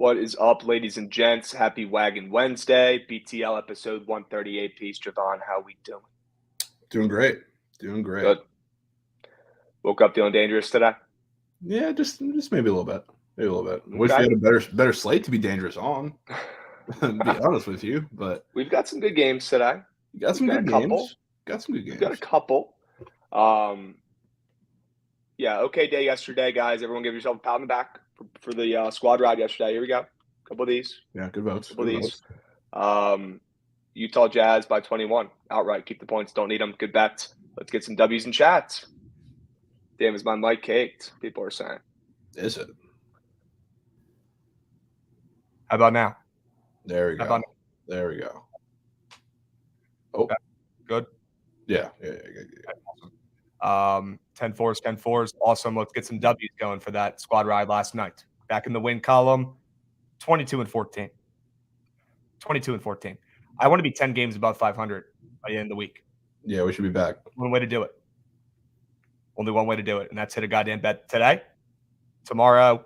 What is up, ladies and gents? Happy Wagon Wednesday, BTL episode 138. Peace, Jovan. How we doing? Doing great. Doing great. Good. Woke up feeling dangerous today? Yeah, just maybe a little bit. Maybe a little bit. Okay. Wish we had a better slate to be dangerous on. To be honest with you, but we've got some good games today. Got some good games. We've got a couple. Yeah, okay day yesterday, guys. Everyone give yourself a pat on the back for the squad ride yesterday. Here we go. Couple of these. Yeah, good votes. Couple of these. Utah Jazz by 21 outright. Keep the points. Don't need them. Good bets. Let's get some W's in chats. Damn, is my mic caked? People are saying. Is it? How about now? There we go. There we go. Oh, good. Yeah. 10-4s, 10-4s. Awesome. Let's get some W's going for that squad ride last night. Back in the win column, 22-14. 22-14. I want to be 10 games above 500 by the end of the week. Yeah, we should be back. One way to do it. Only one way to do it, and that's hit a goddamn bet today, tomorrow,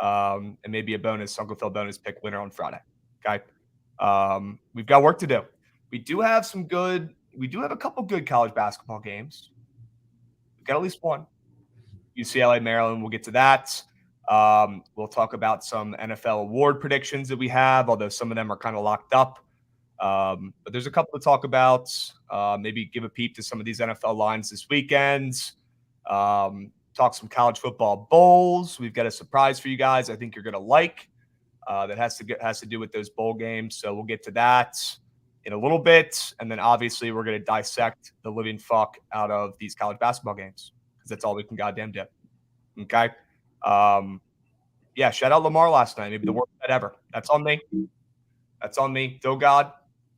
and maybe a bonus, Uncle Phil bonus pick winner on Friday. Okay? We've got work to do. We do have a couple good college basketball games. We've got at least one. UCLA, Maryland, we'll get to that. We'll talk about some NFL award predictions that we have, although some of them are kind of locked up. But there's a couple to talk about. Maybe give a peep to some of these NFL lines this weekend. Talk some college football bowls. We've got a surprise for you guys I think you're going to like that has to do with those bowl games. So we'll get to that in a little bit. And then obviously we're going to dissect the living fuck out of these college basketball games because that's all we can goddamn do. Okay. Yeah, shout out Lamar last night. Maybe the worst bet ever. That's on me. That's on me. Though God,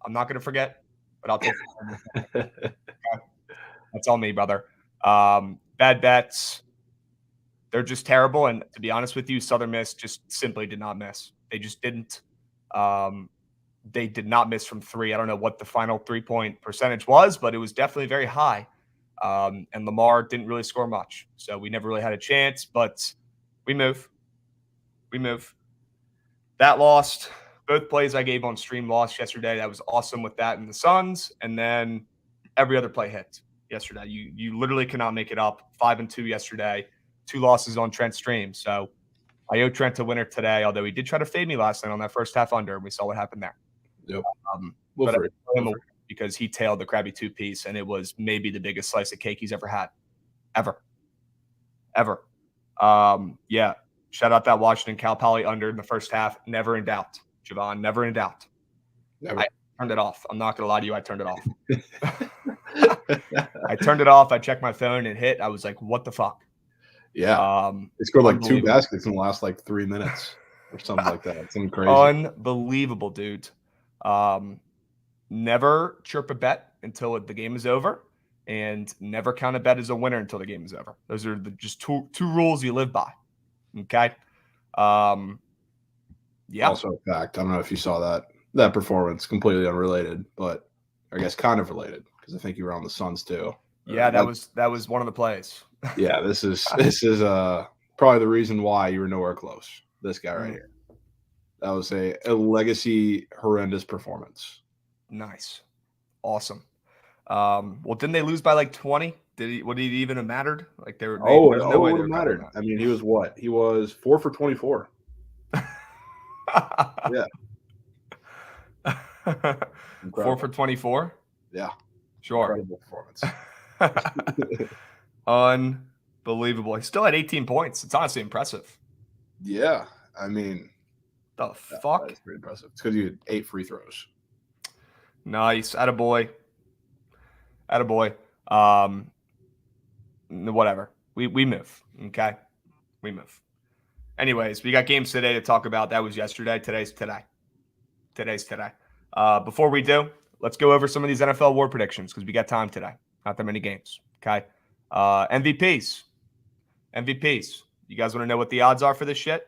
I'm not going to forget, but I'll take it. Okay. That's on me, brother. Bad bets. They're just terrible. And to be honest with you, Southern Miss just simply did not miss. They just didn't. They did not miss from three. I don't know what the final 3-point percentage was, but it was definitely very high. And Lamar didn't really score much. So we never really had a chance, but we move. That lost. Both plays I gave on stream lost yesterday. That was awesome with that and the Suns. And then every other play hit yesterday. You literally cannot make it up. 5-2 yesterday. 2 losses on Trent's stream. So I owe Trent a winner today, although he did try to fade me last night on that first half under, and we saw what happened there. Yep. But I owe him because he tailed the Krabby 2-piece, and it was maybe the biggest slice of cake he's ever had. Ever. Yeah. Shout out that Washington Cal Poly under in the first half. Never in doubt. Jovan, never in doubt. Never. I turned it off. I'm not going to lie to you. I turned it off. I turned it off. I checked my phone and hit. I was like, what the fuck? Yeah. They scored like 2 baskets in the last like 3 minutes or something like that. It's crazy. Unbelievable, dude. Never chirp a bet until the game is over, and never count a bet as a winner until the game is over. Those are just two rules you live by. Okay. Yeah. Also a fact. I don't know if you saw that performance, completely unrelated, but I guess kind of related because I think you were on the Suns too. Yeah, that was one of the plays. Yeah, this is probably the reason why you were nowhere close. This guy right here. That was a legacy horrendous performance. Nice. Awesome. Well, didn't they lose by like 20? Would it even have mattered? Like there's no way it would have mattered. I mean, he was what? He was 4 for 24. Yeah. 4 for 24? Yeah. Sure. Incredible performance. Unbelievable. He still had 18 points. It's honestly impressive. Yeah. I mean, the fuck? That's pretty impressive. It's because you had 8 free throws. Nice. Attaboy. Whatever. We move. Okay? We move. Anyways, we got games today to talk about. That was yesterday. Today's today. Before we do, let's go over some of these NFL award predictions because we got time today. Not that many games. Okay? MVPs. You guys want to know what the odds are for this shit?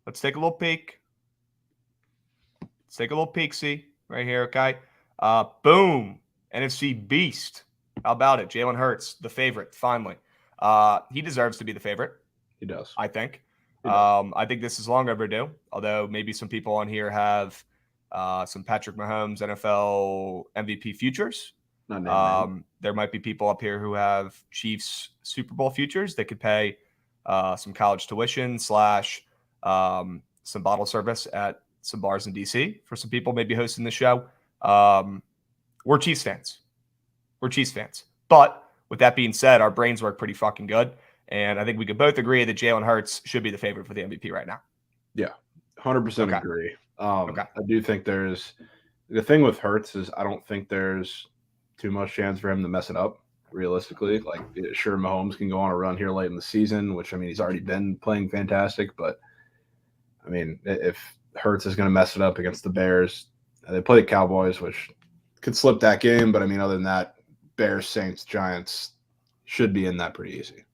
Let's take a little peek. See right here, okay? Boom. NFC Beast. How about it? Jalen Hurts, the favorite, finally. He deserves to be the favorite. He does. I think. I think this is long overdue, although maybe some people on here have some Patrick Mahomes NFL MVP futures. There might be people up here who have Chiefs Super Bowl futures that could pay some college tuition / some bottle service at some bars in DC for some people maybe hosting the show. We're Chiefs fans. But with that being said, our brains work pretty fucking good. And I think we could both agree that Jalen Hurts should be the favorite for the MVP right now. Yeah, 100% Okay. agree. Okay. I do think there's the thing with Hurts is I don't think there's too much chance for him to mess it up. Realistically, like sure, Mahomes can go on a run here late in the season, which I mean he's already been playing fantastic, but I mean if Hurts is going to mess it up against the Bears, they play the Cowboys, which could slip that game, but I mean other than that, Bears, Saints, Giants should be in that pretty easy.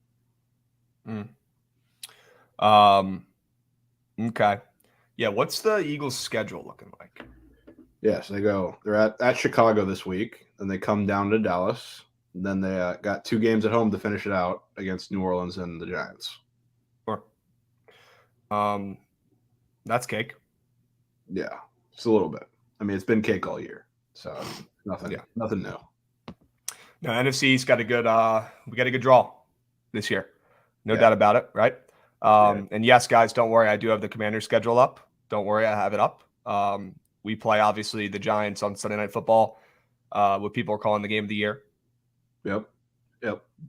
Okay. Yeah, what's the Eagles' schedule looking like? Yeah, so they're at Chicago this week, then they come down to Dallas, and then they got 2 games at home to finish it out against New Orleans and the Giants. Sure. That's cake. Yeah, just a little bit. I mean, it's been cake all year, so nothing new. No, NFC's got a good we got a good draw this year. No doubt about it, right? And yes, guys, don't worry. I do have the Commanders schedule up. Don't worry, I have it up. We play, obviously, the Giants on Sunday Night Football, what people are calling the game of the year. Yep.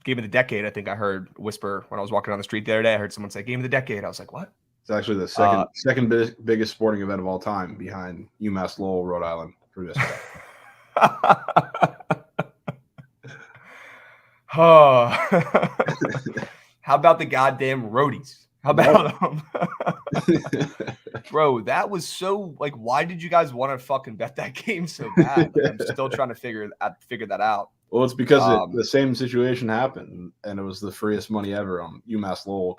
Game of the decade, I think I heard whisper when I was walking down the street the other day. I heard someone say game of the decade. I was like, what? It's actually the second biggest sporting event of all time behind UMass Lowell, Rhode Island for this guy. Oh. How about the goddamn roadies? How about them? Bro, that was so like, why did you guys want to fucking bet that game so bad? Like, I'm still trying to figure that out. Well, it's because the same situation happened, and it was the freest money ever on UMass Lowell.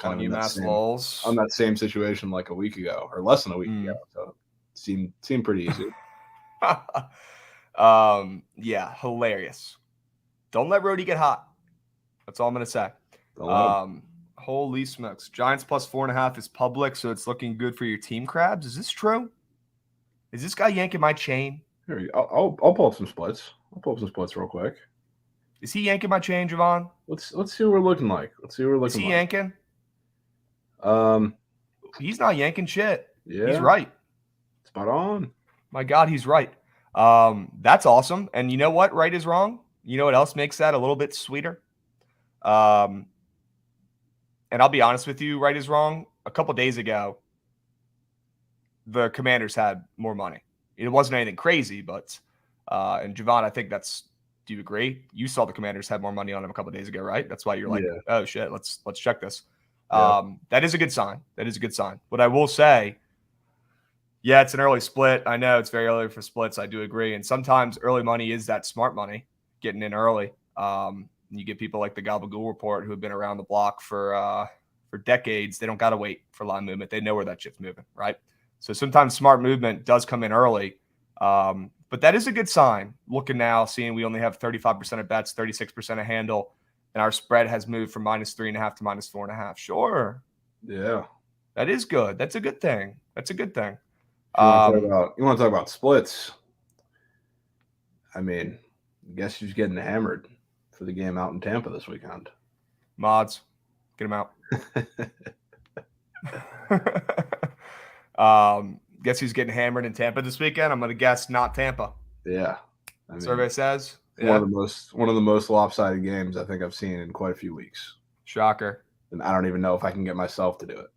On that same situation like a week ago, or less than a week ago. So it seemed pretty easy. Yeah, hilarious. Don't let Rhodey get hot. That's all I'm gonna say. Holy smokes. Giants plus 4.5 is public, so it's looking good for your team, Krabs. Is this true? Is this guy yanking my chain? Here, I'll pull up some splits. I'll pull up some splits real quick. Is he yanking my chain, Jovan? Let's see what we're looking like. Is he yanking? He's not yanking shit. Yeah. He's right. Spot on. My God, he's right. That's awesome. And you know what? Right is wrong. You know what else makes that a little bit sweeter? And I'll be honest with you, right is wrong. A couple days ago, the Commanders had more money. It wasn't anything crazy, but and Jovan, I think do you agree? You saw the Commanders had more money on them a couple days ago, right? That's why you're like, oh shit, let's check this. Yeah. That is a good sign. What I will say, yeah, it's an early split. I know it's very early for splits. I do agree. And sometimes early money is that smart money, getting in early. You get people like the Gabagool Report who have been around the block for decades. They don't got to wait for line movement. They know where that shit's moving, right? So sometimes smart movement does come in early. But that is a good sign. Looking now, seeing we only have 35% of bets, 36% of handle, and our spread has moved from -3.5 to -4.5. Sure. Yeah. That is good. That's a good thing. You want to talk about splits? I mean, guess who's getting hammered for the game out in Tampa this weekend? Mods. Get them out. Guess who's getting hammered in Tampa this weekend? I'm going to guess not Tampa. Yeah. Survey says. One of the most lopsided games I think I've seen in quite a few weeks. Shocker. And I don't even know if I can get myself to do it.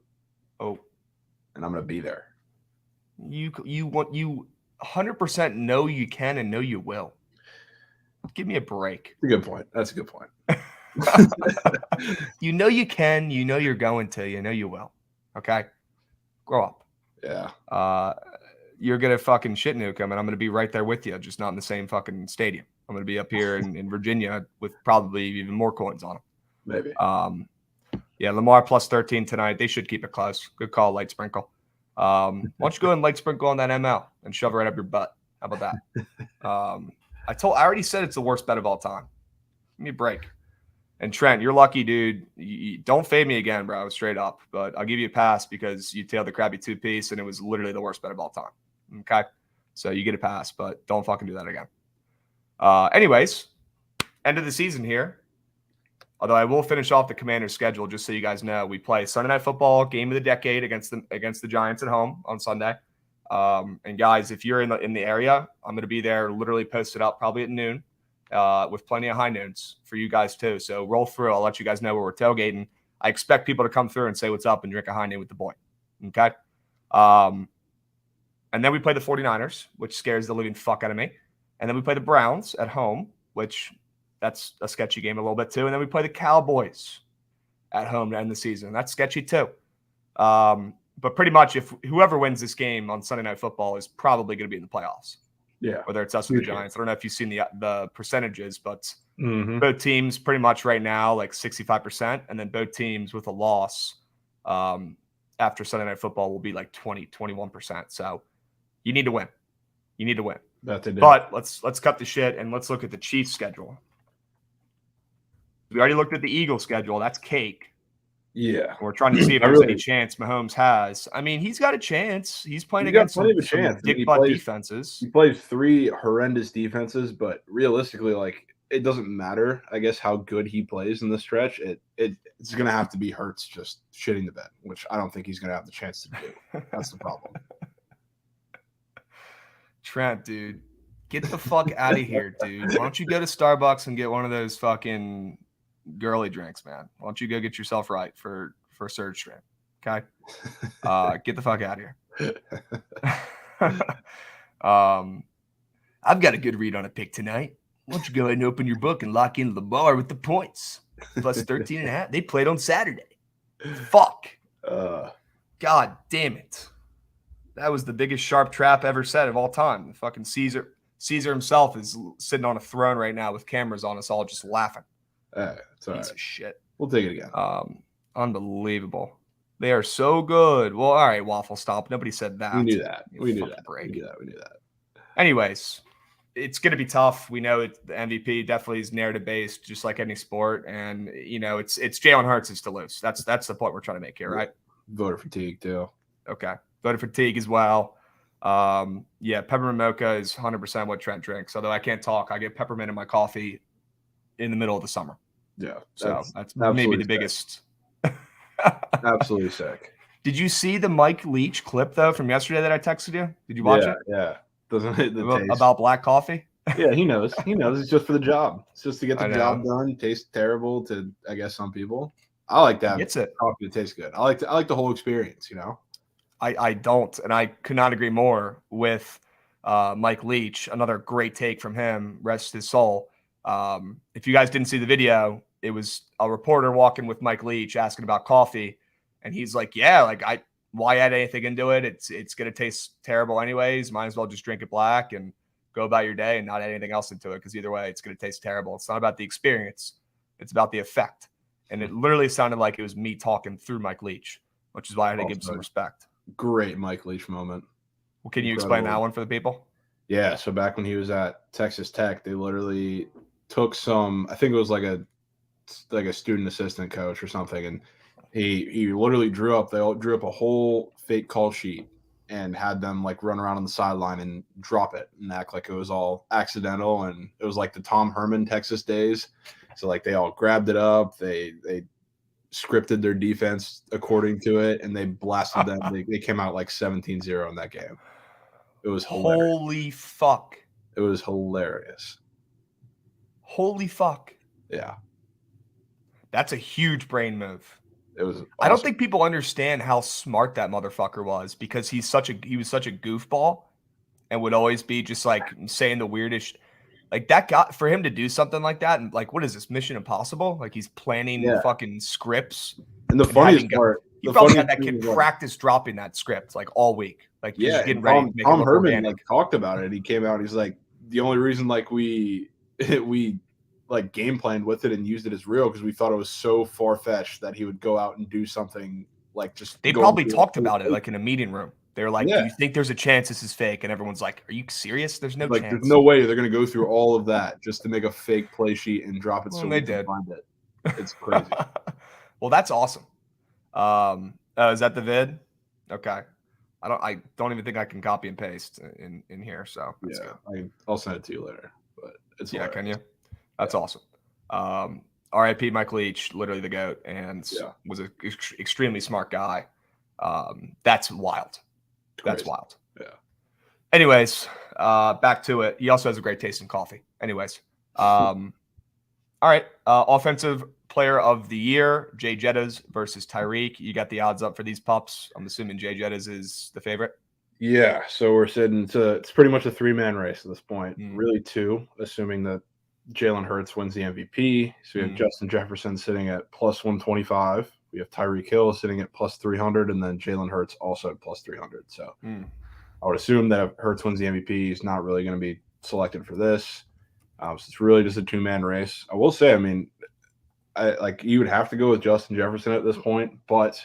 Oh. And I'm going to be there. You 100% know you can and know you will. Give me a break. That's a good point. You know you can, you know you're going to, you know you will. Okay? Grow up. Yeah. You're going to fucking shit nuke him, and I'm going to be right there with you, just not in the same fucking stadium. I'm going to be up here in Virginia with probably even more coins on him. Maybe. Yeah, Lamar plus 13 tonight. They should keep it close. Good call, Light Sprinkle. Why don't you go and Light Sprinkle on that ML and shove it right up your butt? How about that? I already said it's the worst bet of all time. Give me a break. And Trent, you're lucky, dude. You don't fade me again, bro, straight up. But I'll give you a pass because you tailed the Krabby 2-piece, and it was literally the worst bet of all time. Okay? So you get a pass, but don't fucking do that again. Anyways, end of the season here. Although I will finish off the Commanders' schedule, just so you guys know. We play Sunday Night Football, game of the decade against the Giants at home on Sunday. And guys, if you're in the area, I'm going to be there literally posted up probably at noon with plenty of high noons for you guys too. So roll through. I'll let you guys know where we're tailgating. I expect people to come through and say what's up and drink a high noon with the boy. Okay. And then we play the 49ers, which scares the living fuck out of me. And then we play the Browns at home, which that's a sketchy game a little bit too. And then we play the Cowboys at home to end the season. That's sketchy too. But pretty much if whoever wins this game on Sunday Night Football is probably going to be in the playoffs. Yeah. Whether it's us or the Giants. I don't know if you've seen the percentages, but Mm-hmm. both teams pretty much right now like 65%. And then both teams with a loss after Sunday Night Football will be like 21%. So you need to win. You need to win. But let's cut the shit and let's look at the Chiefs schedule. We already looked at the Eagles schedule. That's cake. Yeah. We're trying to see if there's any chance Mahomes has. I mean, he's got a chance. He's playing against some dick butt defenses. He plays 3 horrendous defenses, but realistically, like, it doesn't matter, I guess, how good he plays in this stretch. It's going to have to be Hurts just shitting the bed, which I don't think he's going to have the chance to do. That's the problem. Trent, dude, get the fuck out of here, dude. Why don't you go to Starbucks and get one of those fucking girly drinks, man? Why don't you go get yourself right for a surge stream? Okay. Get the fuck out of here. I've got a good read on a pick tonight. Why don't you go ahead and open your book and lock into the bar with the points? Plus 13.5. They played on Saturday. Fuck. God damn it. That was the biggest sharp trap ever set of all time. The fucking Caesar himself is sitting on a throne right now with cameras on us all just laughing. It's all Piece right. of shit. We'll take it again. Unbelievable. They are so good. Well, all right, Waffle Stop. Nobody said that. We knew that. We knew that. Anyways, it's going to be tough. We know the MVP definitely is narrative based, just like any sport. And, you know, it's Jalen Hurts is to lose. That's the point we're trying to make here, right? Voter fatigue, too. Okay. Voter fatigue as well. Yeah, peppermint mocha is 100% what Trent drinks. Although I can't talk. I get peppermint in my coffee in the middle of the summer. Yeah. So that's maybe the biggest. Absolutely sick. Did you see the Mike Leach clip, though, from yesterday that I texted you? Did you watch it? Yeah. Doesn't it about black coffee? Yeah, he knows. It's just for the job. It's just to get the job done. Tastes terrible to, I guess, some people. I like that. It's it. Coffee that tastes good. I like the whole experience, you know? I don't, and I could not agree more with Mike Leach. Another great take from him. Rest his soul. If you guys didn't see the video, it was a reporter walking with Mike Leach asking about coffee, and he's like, "Yeah, like why add anything into it? It's gonna taste terrible anyways. Might as well just drink it black and go about your day and not add anything else into it because either way, it's gonna taste terrible. It's not about the experience; it's about the effect." And it literally sounded like it was me talking through Mike Leach, which is why I had to give him some respect. Great Mike Leach moment. Well, can you explain that one for the people? Yeah, so back when he was at Texas Tech, they literally took some, I think it was like a student assistant coach or something, and he literally drew up a whole fake call sheet and had them like run around on the sideline and drop it and act like it was all accidental, and it was like the Tom Herman Texas days. So like they all grabbed it up, they scripted their defense according to it, and they blasted them. They came out like 17-0 in that game. It was hilarious. Holy fuck. It was hilarious. Holy fuck. Yeah. That's a huge brain move. It was awesome. I don't think people understand how smart that motherfucker was because he was such a goofball and would always be just like saying the weirdest. Like that guy, for him to do something like that, and like, what is this, Mission Impossible? Like he's planning fucking scripts. And the funniest part, he probably had that kid practice dropping that script like all week. Like just getting ready to make Tom it look Herman organic. like talked about it. He came out. He's like, the only reason like we like game planned with it and used it as real because we thought it was so far fetched that he would go out and do something like just. They probably talked about it like in a meeting room. They were like, "Do you think there's a chance this is fake?" And everyone's like, "Are you serious? There's no chance. There's no way they're going to go through all of that just to make a fake play sheet and drop it so we can find it." It's crazy. Well, that's awesome. Is that the vid? Okay. I don't even think I can copy and paste in here. So that's good. I'll send it to you later. But it's hilarious. Can you? That's awesome. R.I.P. Mike Leach, literally the GOAT, and was an extremely smart guy. That's wild. That's wild. Yeah. Anyways, back to it. He also has a great taste in coffee. Anyways, All right. Offensive player of the year, Jay Jettas versus Tyreek. You got the odds up for these pups. I'm assuming Jay Jettas is the favorite. Yeah, so we're sitting to it's pretty much a 3-man race at this point. Mm. Really two, assuming that Jalen Hurts wins the MVP. So we have Justin Jefferson sitting at plus 125. We have Tyreek Hill sitting at plus 300, and then Jalen Hurts also at plus 300. So I would assume that if Hurts wins the MVP, he's not really going to be selected for this. So it's really just a 2-man race. I will say, I mean, you would have to go with Justin Jefferson at this point, but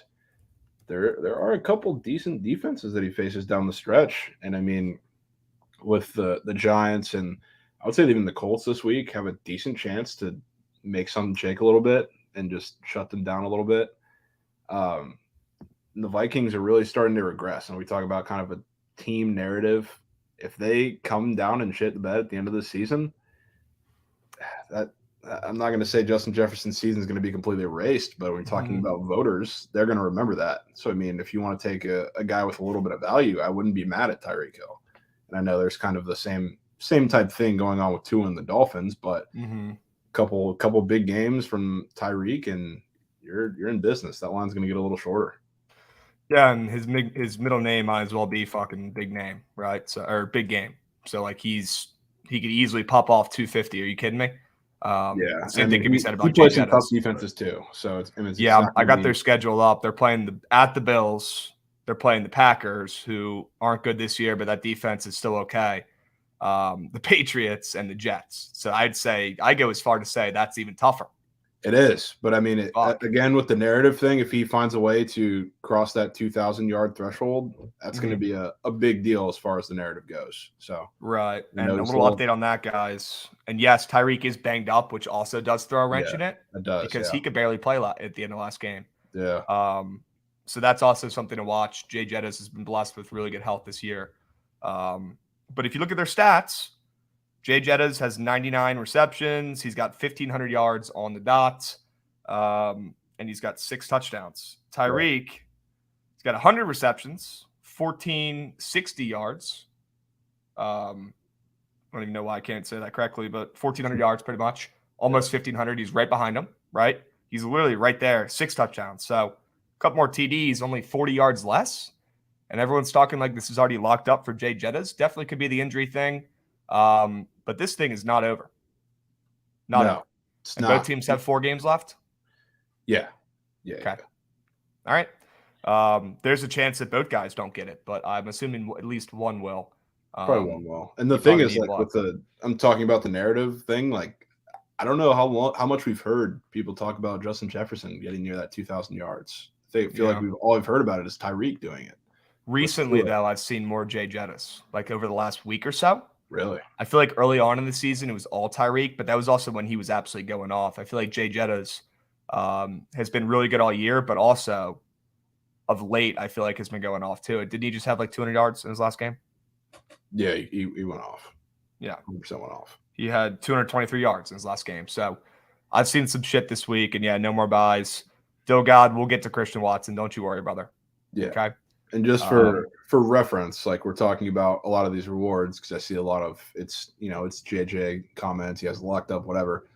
there are a couple decent defenses that he faces down the stretch, and I mean, with the Giants and I would say even the Colts this week have a decent chance to make something shake a little bit and just shut them down a little bit. The Vikings are really starting to regress, and we talk about kind of a team narrative. If they come down and shit the bed at the end of the season, that I'm not going to say Justin Jefferson's season is going to be completely erased, but when we're talking about voters, they're going to remember that. So, I mean, if you want to take a guy with a little bit of value, I wouldn't be mad at Tyreek Hill. And I know there's kind of the same type thing going on with Tua and the Dolphins, but couple big games from Tyreek, and you're in business. That line's going to get a little shorter. Yeah, and his middle name might as well be fucking big name, right? So or big game. So like he could easily pop off 250. Are you kidding me? Yeah, same thing can be said about he plays some tough defenses too. So I got their schedule up. They're playing at the Bills. They're playing the Packers, who aren't good this year, but that defense is still okay. The Patriots and the Jets. So I go as far to say that's even tougher. It is, but I mean, again, with the narrative thing, if he finds a way to cross that 2,000-yard threshold, that's going to be a big deal as far as the narrative goes. So right, and a little update on that, guys. And yes, Tyreek is banged up, which also does throw a wrench in it. It does because he could barely play at the end of the last game. Yeah. So that's also something to watch. Jay Jettas has been blessed with really good health this year. But if you look at their stats, Jay Jettas has 99 receptions. He's got 1,500 yards on the dot, and he's got 6 touchdowns. Tyreek, he's got 100 receptions, 1,460 yards. I don't even know why I can't say that correctly, but 1,400 yards pretty much. Almost 1,500. He's right behind him, right? He's literally right there, 6 touchdowns. So a couple more TDs, only 40 yards less. And everyone's talking like this is already locked up for Jay Jettas. Definitely could be the injury thing. But this thing is not over. Not over. And both teams have 4 games left? Yeah. Okay. All right. There's a chance that both guys don't get it, but I'm assuming at least one will. Probably one will. And the thing is, like, I'm talking about the narrative thing, like, I don't know how much we've heard people talk about Justin Jefferson getting near that 2,000 yards. They feel like all we've heard about it is Tyreek doing it. Recently, though, I've seen more Jay Jettas, like over the last week or so. Really? I feel like early on in the season, it was all Tyreek, but that was also when he was absolutely going off. I feel like Jay Jettas has been really good all year, but also of late, I feel like has been going off too. Didn't he just have like 200 yards in his last game? Yeah, he went off. Yeah. 100% went off. He had 223 yards in his last game. So I've seen some shit this week, and no more buys. Still, God, we'll get to Christian Watson. Don't you worry, brother. Yeah. Okay. And just for reference, like we're talking about a lot of these rewards, because I see a lot of it's JJ comments, he has locked up, whatever.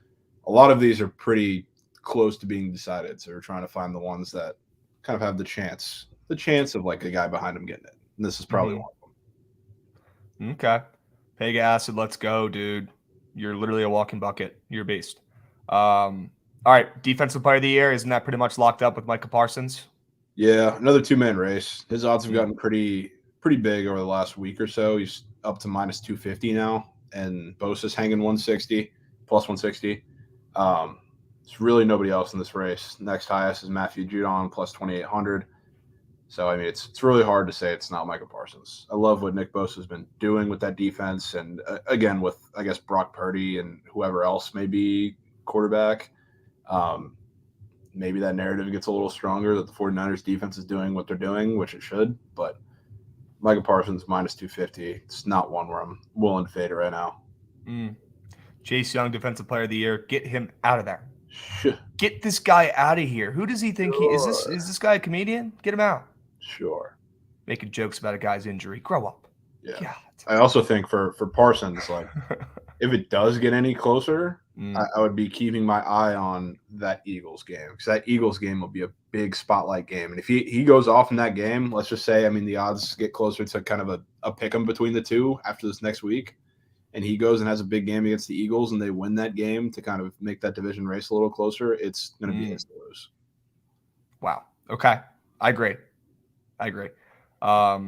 A lot of these are pretty close to being decided. So we're trying to find the ones that kind of have the chance of like a guy behind him getting it. And this is probably one of them. Okay. Peg acid, let's go, dude. You're literally a walking bucket. You're a beast. All right. Defensive player of the year, isn't that pretty much locked up with Micah Parsons? Yeah, another 2-man race. His odds have gotten pretty big over the last week or so. He's up to minus 250 now, and Bosa's hanging 160, plus 160. There's really nobody else in this race. Next highest is Matthew Judon, plus 2,800. So, I mean, it's really hard to say it's not Micah Parsons. I love what Nick Bosa's been doing with that defense, and again, with, I guess, Brock Purdy and whoever else may be quarterback. Maybe that narrative gets a little stronger that the 49ers defense is doing what they're doing, which it should. But Micah Parsons minus 250. It's not one where I'm willing to fade it right now. Chase Young, defensive player of the year. Get him out of there. Get this guy out of here. Who does he think he is? Is this guy a comedian? Get him out. Sure. Making jokes about a guy's injury. Grow up. Yeah. God. I also think for Parsons, like if it does get any closer, Mm. I would be keeping my eye on that Eagles game because that Eagles game will be a big spotlight game. And if he goes off in that game, let's just say, I mean, the odds get closer to kind of a pick 'em between the two after this next week. And he goes and has a big game against the Eagles and they win that game to kind of make that division race a little closer, it's going to be his to lose. Wow. Okay. I agree. All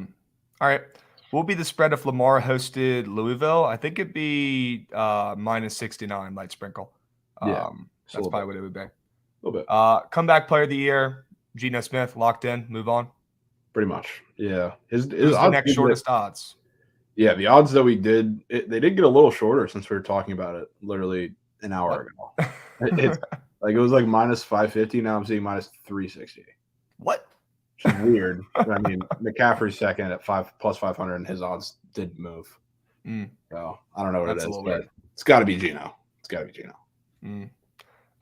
right. What would be the spread if Lamar hosted Louisville? I think it'd be minus 69 light sprinkle. Yeah. That's probably what it would be. A little bit. Comeback player of the year, Geno Smith, locked in, move on. Pretty much. Yeah. His Who's the next shortest odds? Yeah, the odds that we did, they did get a little shorter since we were talking about it literally an hour ago. It's like it was like minus 550. Now I'm seeing minus 360. What? Which is weird. I mean, McCaffrey's second at plus 500, and his odds didn't move. So I don't know what it is, but it's got to be Geno. It's got to be Geno.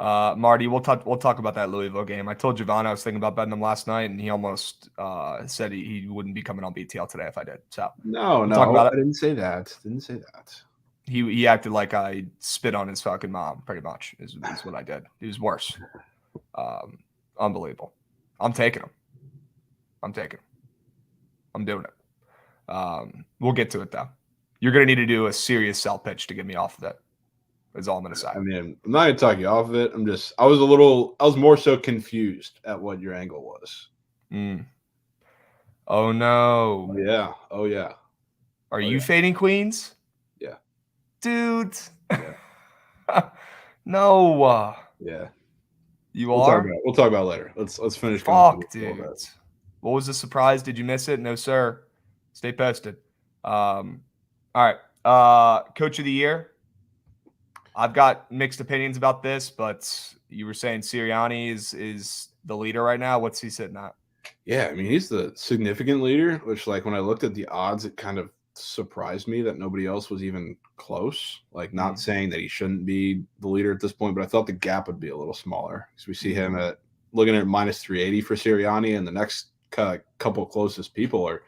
Marty, we'll talk about that Louisville game. I told Jovan I was thinking about betting him last night, and he almost said he wouldn't be coming on BTL today if I did. So no, I didn't say that. He acted like I spit on his fucking mom. Pretty much is what I did. He was worse. Unbelievable. I'm taking him. I'm doing it. We'll get to it though. You're gonna need to do a serious sell pitch to get me off of it. Is all I'm gonna say. I mean, I'm not gonna talk you off of it. I was more so confused at what your angle was. Oh no. Oh yeah. Are you fading Queens? Yeah. Dude. Yeah. No. Yeah. We'll are? We'll talk about it later. Let's finish. Fuck, dude. What was the surprise? Did you miss it? No, sir. Stay posted. All right. Coach of the year. I've got mixed opinions about this, but you were saying Sirianni is the leader right now. What's he sitting at? Yeah, I mean, he's the significant leader, which, like, when I looked at the odds, it kind of surprised me that nobody else was even close. Like, not saying that he shouldn't be the leader at this point, but I thought the gap would be a little smaller because we see him looking at minus 380 for Sirianni, and the next couple closest people are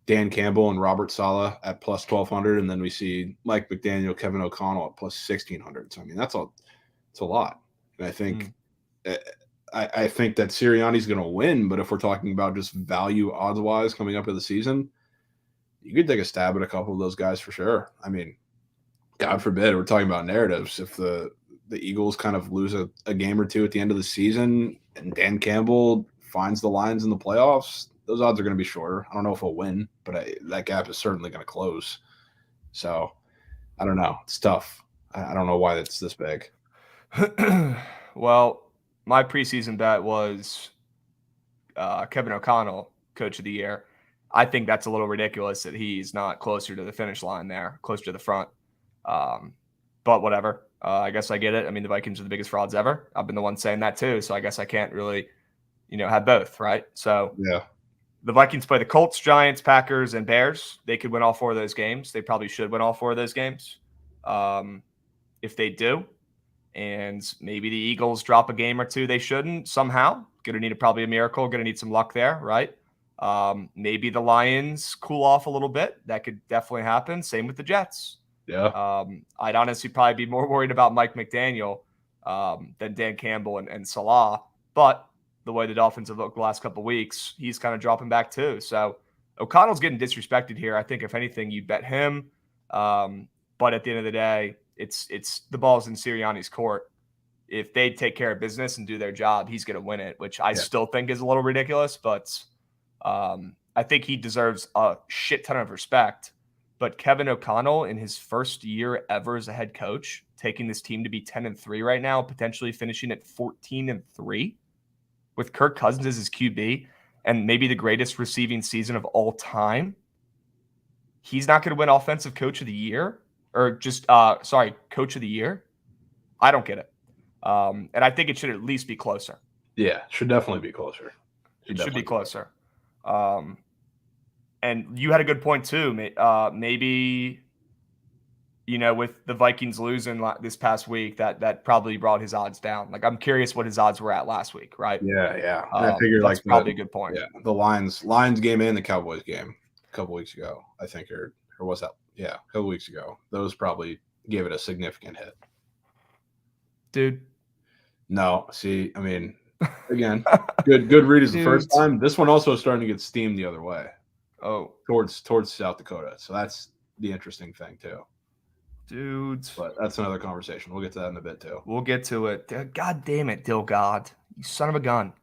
Dan Campbell and Robert Saleh at plus 1,200, and then we see Mike McDaniel, Kevin O'Connell at plus 1,600. So I mean, it's a lot, and I think I think that Sirianni's going to win. But if we're talking about just value odds wise coming up to the season, you could take a stab at a couple of those guys for sure. I mean, God forbid, we're talking about narratives. If the Eagles kind of lose a game or two at the end of the season, and Dan Campbell finds the lines in the playoffs, those odds are going to be shorter. I don't know if he'll win, but that gap is certainly going to close. So I don't know. It's tough. I don't know why it's this big. Well, my preseason bet was Kevin O'Connell, coach of the year. I think that's a little ridiculous that he's not closer to the finish line there, closer to the front. But whatever. I guess I get it. I mean, the Vikings are the biggest frauds ever. I've been the one saying that too. So I guess I can't really, have both, right? So yeah. The Vikings play the Colts, Giants, Packers, and Bears. They could win all four of those games. They probably should win all four of those games. If they do, and maybe the Eagles drop a game or two they shouldn't somehow, going to need probably a miracle, going to need some luck there, right? Maybe the Lions cool off a little bit. That could definitely happen. Same with the Jets. Yeah. I'd honestly probably be more worried about Mike McDaniel than Dan Campbell and Salah. But the way the Dolphins have looked the last couple of weeks, he's kind of dropping back too. So O'Connell's getting disrespected here. I think if anything, you bet him. But at the end of the day, it's the ball's in Sirianni's court. If they take care of business and do their job, he's going to win it, which I still think is a little ridiculous. But I think he deserves a shit ton of respect. But Kevin O'Connell, in his first year ever as a head coach, taking this team to be 10-3 right now, potentially finishing at 14-3. With Kirk Cousins as his QB and maybe the greatest receiving season of all time, he's not going to win Offensive Coach of the Year or just, Coach of the Year. I don't get it. And I think it should at least be closer. Yeah, it should definitely be closer. It should be closer. And you had a good point too. Maybe, with the Vikings losing this past week, that probably brought his odds down. Like, I'm curious what his odds were at last week, right? Yeah. And I figured that's probably a good point. Yeah, the Lions game and the Cowboys game a couple weeks ago, I think, or was that? Yeah, a couple weeks ago. Those probably gave it a significant hit. Dude. No, see, I mean, again, good read is the first Dudes. time. This one also is starting to get steamed the other way. Oh. Towards South Dakota. So that's the interesting thing too. Dudes. But that's another conversation. We'll get to that in a bit too. We'll get to it. God damn it, Dill God. You son of a gun.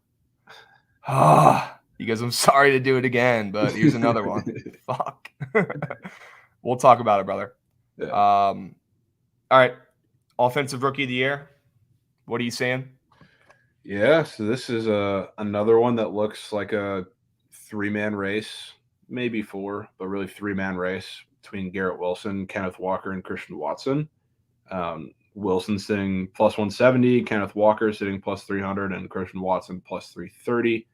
Ah, you guys, I'm sorry to do it again, but here's another one. Fuck. We'll talk about it, brother. Yeah. All right. Offensive Rookie of the Year. What are you saying? Yeah, so this is another one that looks like a 3-man race, maybe 4, but really 3-man race between Garrett Wilson, Kenneth Walker, and Christian Watson. Wilson sitting plus 170, Kenneth Walker sitting plus 300, and Christian Watson plus 330.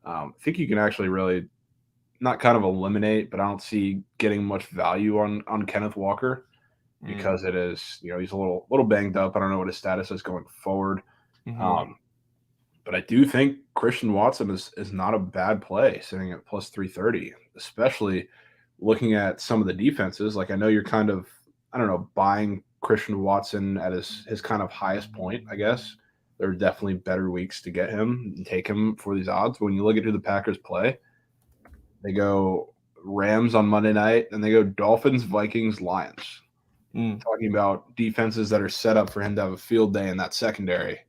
I think you can actually really not kind of eliminate, but I don't see getting much value on Kenneth Walker because it is, he's a little banged up. I don't know what his status is going forward. Mm-hmm. But I do think Christian Watson is not a bad play sitting at plus 330, especially looking at some of the defenses. Like I know you're kind of, I don't know, buying Christian Watson at his kind of highest point, I guess. There are definitely better weeks to get him and take him for these odds. When you look at who the Packers play, they go Rams on Monday night, and they go Dolphins, Vikings, Lions. Talking about defenses that are set up for him to have a field day in that secondary.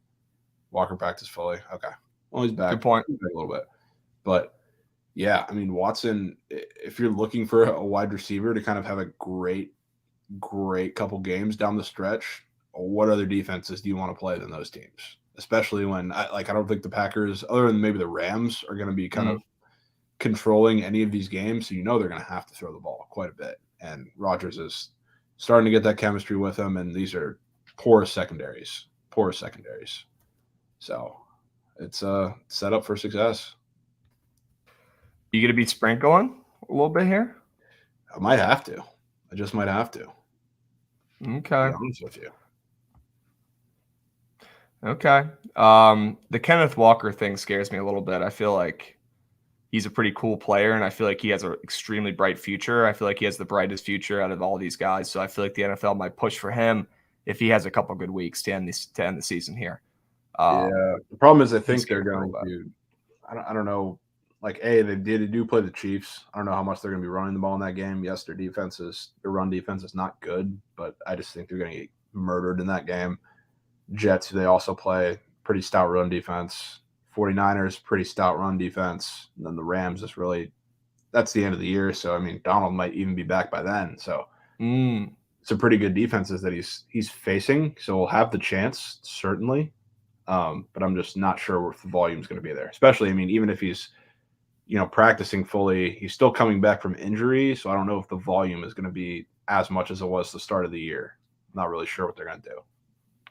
Walker practiced fully. Okay. Well, he's back. Good point. He's back a little bit. But, yeah, I mean, Watson, if you're looking for a wide receiver to kind of have a great couple games down the stretch, what other defenses do you want to play than those teams? Especially when, I don't think the Packers, other than maybe the Rams, are going to be kind of controlling any of these games. So they're going to have to throw the ball quite a bit. And Rodgers is starting to get that chemistry with him, and these are porous secondaries. So it's set up for success. You going to be sprinkling a little bit here? I might have to. I just might have to. Okay. To be honest with you. Okay. The Kenneth Walker thing scares me a little bit. I feel like he's a pretty cool player, and I feel like he has an extremely bright future. I feel like he has the brightest future out of all these guys. So I feel like the NFL might push for him if he has a couple good weeks to end the season here. The problem is I think they're going to – I don't know. Like, they do play the Chiefs. I don't know how much they're going to be running the ball in that game. Yes, their run defense is not good, but I just think they're going to get murdered in that game. Jets, they also play pretty stout run defense. 49ers, pretty stout run defense. And then the Rams is really – that's the end of the year. So, I mean, Donald might even be back by then. So, some pretty good defenses that he's facing. So, we'll have the chance, certainly. But I'm just not sure if the volume is going to be there. Especially, I mean, even if he's – practicing fully, he's still coming back from injury, so I don't know if the volume is going to be as much as it was the start of the year. I'm not really sure what they're going to do.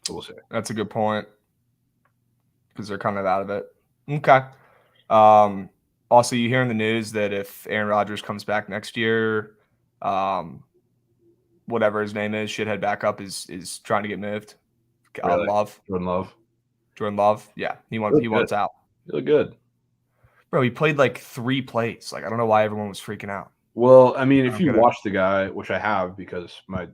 So we'll see. That's a good point because they're kind of out of it. Okay. Also, you hear in the news that if Aaron Rodgers comes back next year, whatever his name is, shithead backup is trying to get moved. Really? Jordan Love. Yeah, he wants out. You look good. Bro, he played like 3 plays. Like, I don't know why everyone was freaking out. Well, I mean, if you watch the guy, which I have because one of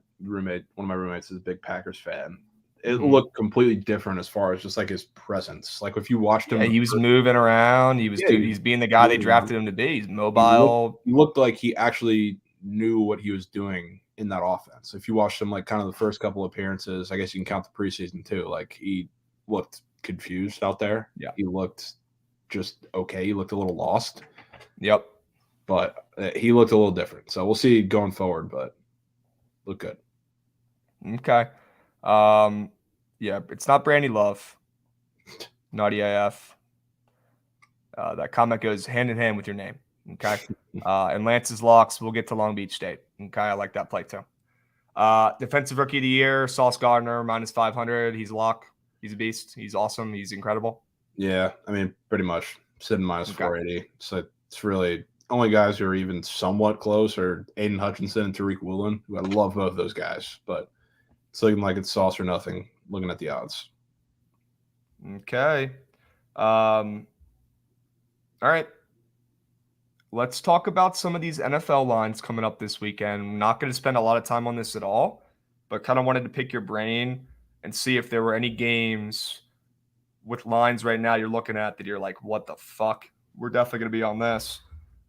my roommates is a big Packers fan, it looked completely different as far as just like his presence. Like if you watched him, he was moving around. He's being the guy they drafted him to be. He's mobile. He looked like he actually knew what he was doing in that offense. If you watched him, like kind of the first couple appearances, I guess you can count the preseason too. Like he looked confused out there. Yeah, he looked just okay. He looked a little lost. Yep. But he looked a little different. So we'll see going forward, but look good. Okay. Yeah, it's not Brandy Love. Naughty AF. That comment goes hand in hand with your name. Okay. And Lance's locks, we'll get to Long Beach State. Okay. I like that play too. Defensive Rookie of the Year, Sauce Gardner, minus 500. He's a lock. He's a beast. He's awesome. He's incredible. Yeah. I mean, pretty much sitting minus 480. So it's really only guys who are even somewhat close are Aiden Hutchinson and Tariq Woolen, who I love both those guys, but it's looking like it's sauce or nothing looking at the odds. Okay. All right. Let's talk about some of these NFL lines coming up this weekend. I'm not going to spend a lot of time on this at all, but kind of wanted to pick your brain and see if there were any games with lines right now you're looking at that you're like, what the fuck? We're definitely going to be on this.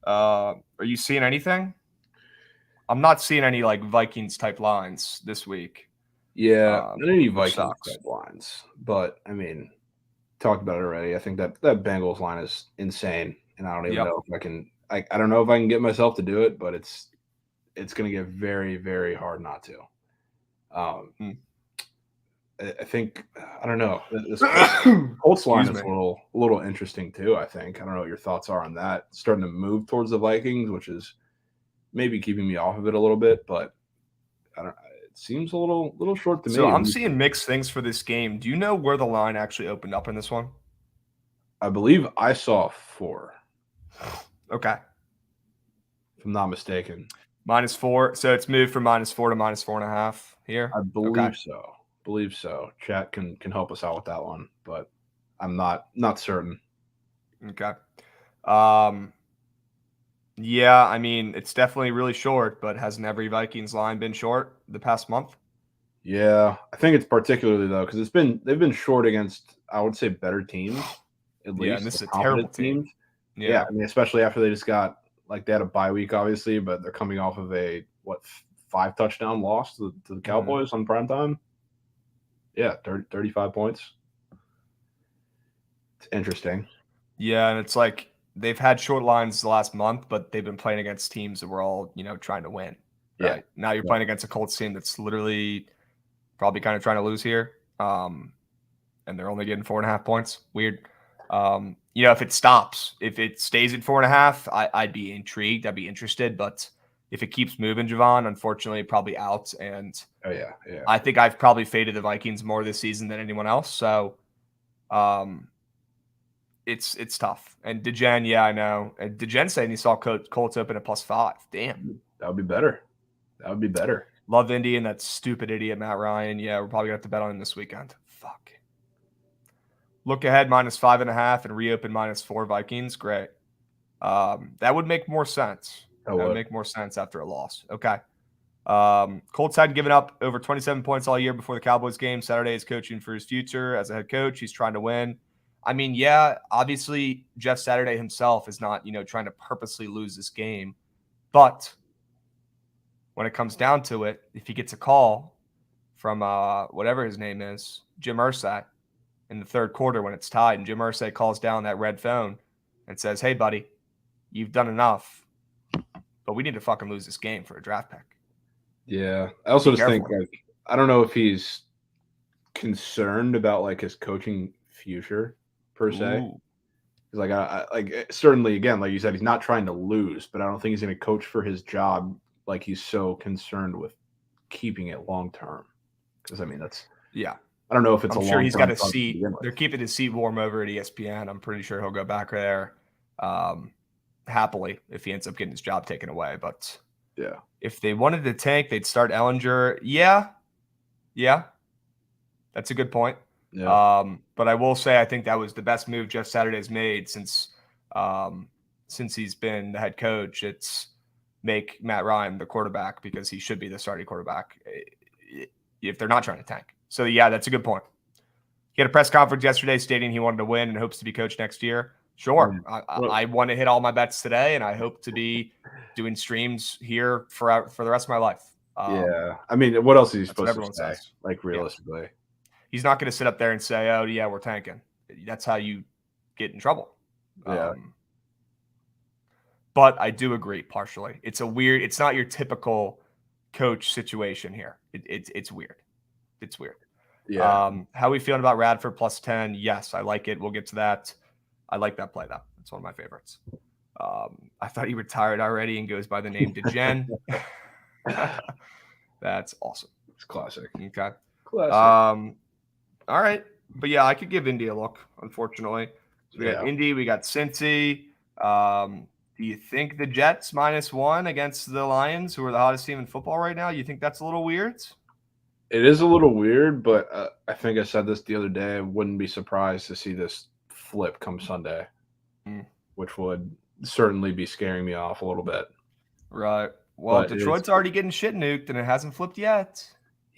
Are you seeing anything? I'm not seeing any like Vikings type lines this week, Yeah, not any which Vikings sucks. type lines, but I mean, talked about it already. I think that Bengals line is insane, and I don't even Yep. know if I can. I don't know if I can get myself to do it, but it's going to get very very hard not to. Um, Mm. I think I don't know. This Colts line Excuse is me. a little interesting too. I think I don't know what your thoughts are on that. It's starting to move towards the Vikings, which is maybe keeping me off of it a little bit, but I don't. It seems a little short to So me. I'm seeing mixed things for this game. Do you know where the line actually opened up in this one? I believe I saw 4, Okay. if I'm not mistaken. -4. So it's moved from -4 to -4.5 here. I Okay. believe so. Believe so. Chat can help us out with that one, but I'm not certain. Okay. Um, yeah, I mean, it's definitely really short, but hasn't every Vikings line been short the past month? Yeah, I think it's particularly though because they've been short against I would say better teams, at Yeah, and least this the is a terrible competent team. teams. Yeah, Yeah. I mean especially after they just got like they had a bye week obviously, but they're coming off of a 5 touchdown loss to the Mhm. Cowboys on prime time. Yeah, 35 points. It's interesting. Yeah, and it's like they've had short lines the last month, but they've been playing against teams that were all, trying to win. Yeah. Right. Now you're Yeah. playing against a Colts team that's literally probably kind of trying to lose here. And they're only getting 4.5 points. Weird. If it stops, if it stays at 4.5, I'd be intrigued. I'd be interested. But if it keeps moving, Jovan, unfortunately, probably out. And Oh yeah, yeah. I think I've probably faded the Vikings more this season than anyone else. So um, it's tough. And Degen, yeah, I know. And Degen saying he saw Colts open at +5. Damn. That would be better. That would be better. Love Indy and that stupid idiot Matt Ryan. Yeah, we're probably gonna have to bet on him this weekend. Fuck. Look ahead -5.5 and reopen -4 Vikings. Great. That would make more sense. That That would would. make more sense after a loss. Okay. Colts had given up over 27 points all year before the Cowboys game. Saturday is coaching for his future as a head coach. He's trying to win. I mean, yeah, obviously Jeff Saturday himself is not, trying to purposely lose this game. But when it comes down to it, if he gets a call from whatever his name is, Jim Irsay, in the third quarter when it's tied, and Jim Irsay calls down that red phone and says, "Hey, buddy, you've done enough, but we need to fucking lose this game for a draft pick." Yeah. I also Be just think careful. like I don't know if he's concerned about like his coaching future per se. Ooh, He's like certainly again like you said he's not trying to lose, but I don't think he's going to coach for his job like he's so concerned with keeping it long term. Because I mean that's yeah. I don't know if it's a I'm sure long he's got term a thought to seat. begin with. They're keeping his seat warm over at ESPN. I'm pretty sure he'll go back there happily if he ends up getting his job taken away. But Yeah. if they wanted to tank, they'd start Ellinger. Yeah, that's a good point. Yeah. But I will say I think that was the best move Jeff Saturday's made since he's been the head coach. It's make Matt Ryan the quarterback because he should be the starting quarterback if they're not trying to tank. So yeah, that's a good point. He had a press conference yesterday stating he wanted to win and hopes to be coach next year. Sure, I want to hit all my bets today, and I hope to be doing streams here for the rest of my life. Yeah. I mean, what else is he That's what supposed to everyone say? says. Like Yeah. realistically. He's not going to sit up there and say, "Oh yeah, we're tanking." That's how you get in trouble. Yeah. But I do agree partially. It's a weird. It's not your typical coach situation here. It's weird. It's weird. Yeah. How are we feeling about Radford +10? Yes, I like it. We'll get to that. I like that play though. It's one of my favorites. I thought he retired already and goes by the name Degen. That's awesome. It's classic. Okay. Classic. All right. But yeah, I could give Indy a look, unfortunately. So we got Yeah. Indy, we got Cincy. Do you think the Jets -1 against the Lions, who are the hottest team in football right now, you think that's a little weird? It is a little weird, but I think I said this the other day. I wouldn't be surprised to see this flip come Sunday, which would certainly be scaring me off a little bit. Right. Well, But it is, Detroit's already getting shit nuked, and it hasn't flipped yet.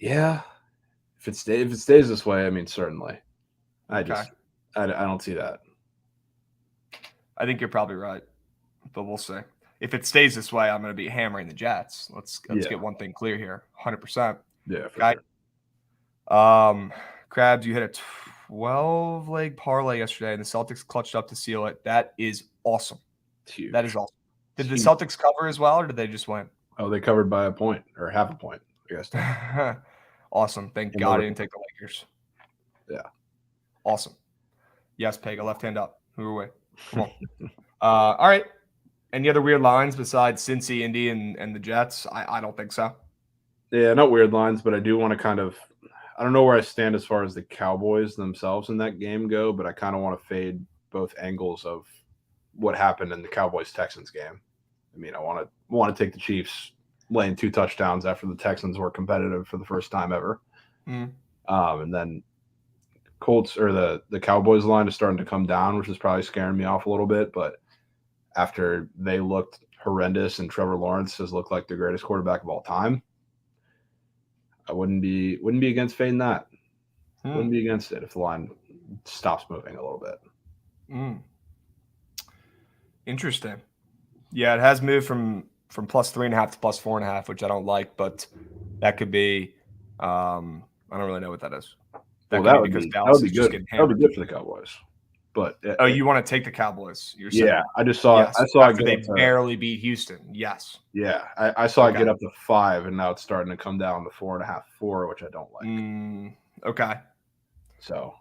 Yeah, if it stays this way, I mean, certainly. Okay. I don't see that. I think you're probably right, but we'll see. If it stays this way, I'm going to be hammering the Jets. Let's Yeah, get one thing clear here. 100%. yeah, for Okay. sure. Krabs, you hit a 12 leg parlay yesterday, and the Celtics clutched up to seal it. That is awesome. It's huge. That is awesome. Did It's the huge. Celtics cover as well, or did they just win? Oh, they covered by a point or half a point, I guess. Awesome. Thank In the God I ring. didn't take the Lakers. Yeah. Awesome. Yes, Pega, left hand up. Who are we? Come on. All right. Any other weird lines besides Cincy, Indy, and the Jets? I don't think so. Yeah, not weird lines, but I do want to kind of. I don't know where I stand as far as the Cowboys themselves in that game go, but I kind of want to fade both angles of what happened in the Cowboys Texans game. I mean, I want to take the Chiefs laying 2 touchdowns after the Texans were competitive for the first time ever, and then Colts or the Cowboys line is starting to come down, which is probably scaring me off a little bit. But after they looked horrendous and Trevor Lawrence has looked like the greatest quarterback of all time, I wouldn't be against fading that. Wouldn't be against it if the line stops moving a little bit. Interesting. Yeah, it has moved from +3.5 to +4.5, which I don't like, but that could be. I don't really know what that is. That would be Dallas is just good. getting That would hammered. be good for the Cowboys. But You want to take the Cowboys? You're saying? Yeah, I just saw. Yes, I saw after it they get up to, barely beat Houston. Yes. Yeah, I saw it get up to 5, and now it's starting to come down to 4.5, 4, which I don't like. Okay. So,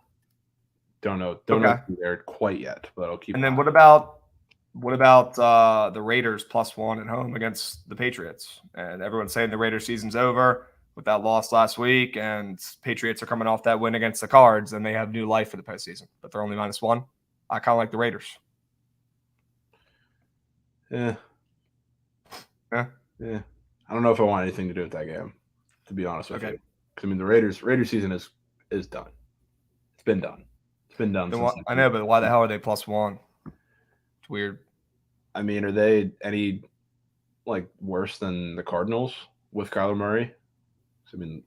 don't know if they're there quite yet, but I'll keep. And then what about the Raiders +1 at home against the Patriots? And everyone's saying the Raiders season's over with that loss last week, and Patriots are coming off that win against the Cards, and they have new life for the postseason, but they're only -1. I kind of like the Raiders. Yeah. I don't know if I want anything to do with that game, to be honest with you. Because I mean, the Raiders season is done. It's been done. It's been done. I know, but why the hell are they +1? It's weird. I mean, are they any worse than the Cardinals with Kyler Murray? I mean,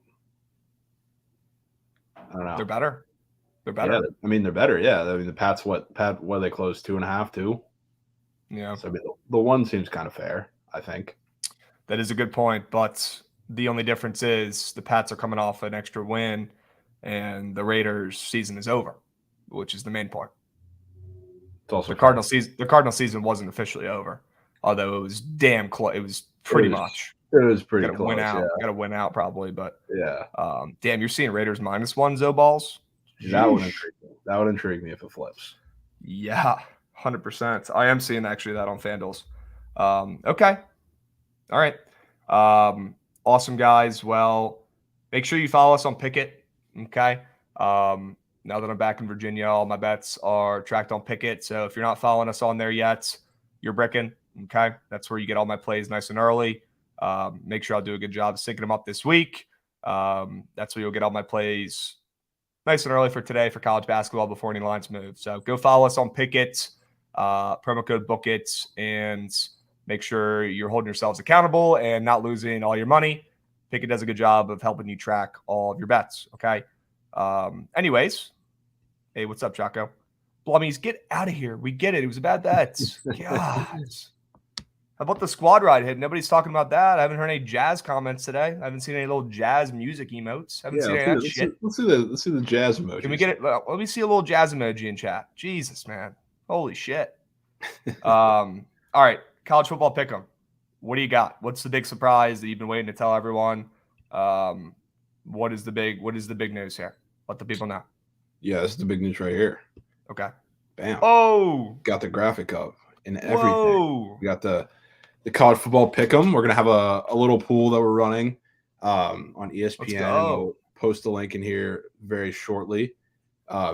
I don't know. They're better. They're better. Yeah, I mean, they're better. Yeah, I mean, the Pats they closed 2.5 to. Yeah. So I mean, the one seems kind of fair, I think. That is a good point, but the only difference is the Pats are coming off an extra win, and the Raiders' season is over, which is the main part. It's also the Cardinal season wasn't officially over, although it was damn close. It was pretty much. It was pretty close. Got to win out probably, but yeah. Damn, you're seeing Raiders -1 Zoe balls. That would intrigue me. That would intrigue me if it flips. Yeah, 100%. I am seeing actually that on FanDuel's. Okay. All right. Awesome, guys. Well, make sure you follow us on Pickett. Okay. Now that I'm back in Virginia, all my bets are tracked on Pickett. So if you're not following us on there yet, you're bricking. Okay. That's where you get all my plays nice and early. Make sure I'll do a good job of syncing them up this week. That's where you'll get all my plays nice and early for today for college basketball before any lines move. So go follow us on Pickett, promo code BOOKIT, and make sure you're holding yourselves accountable and not losing all your money. Pickett does a good job of helping you track all of your bets. Okay. Anyways, hey, what's up, Jocko? Blummies, get out of here. We get it. It was a bad bet. God. How about the squad ride hit? Nobody's talking about that. I haven't heard any jazz comments today. I haven't seen any little jazz music emotes. I haven't seen any of that shit. Let's see the jazz emoji. Can we get it? Let me see a little jazz emoji in chat. Jesus, man. Holy shit. All right. College football pick'em. What do you got? What's the big surprise that you've been waiting to tell everyone? What is the big news here? Let the people know. Yeah, this is the big news right here. Okay. Bam. Oh. Got the graphic up and everything. Whoa. We got the college football pick'em. We're gonna have a little pool that we're running on ESPN. And we'll post a link in here very shortly.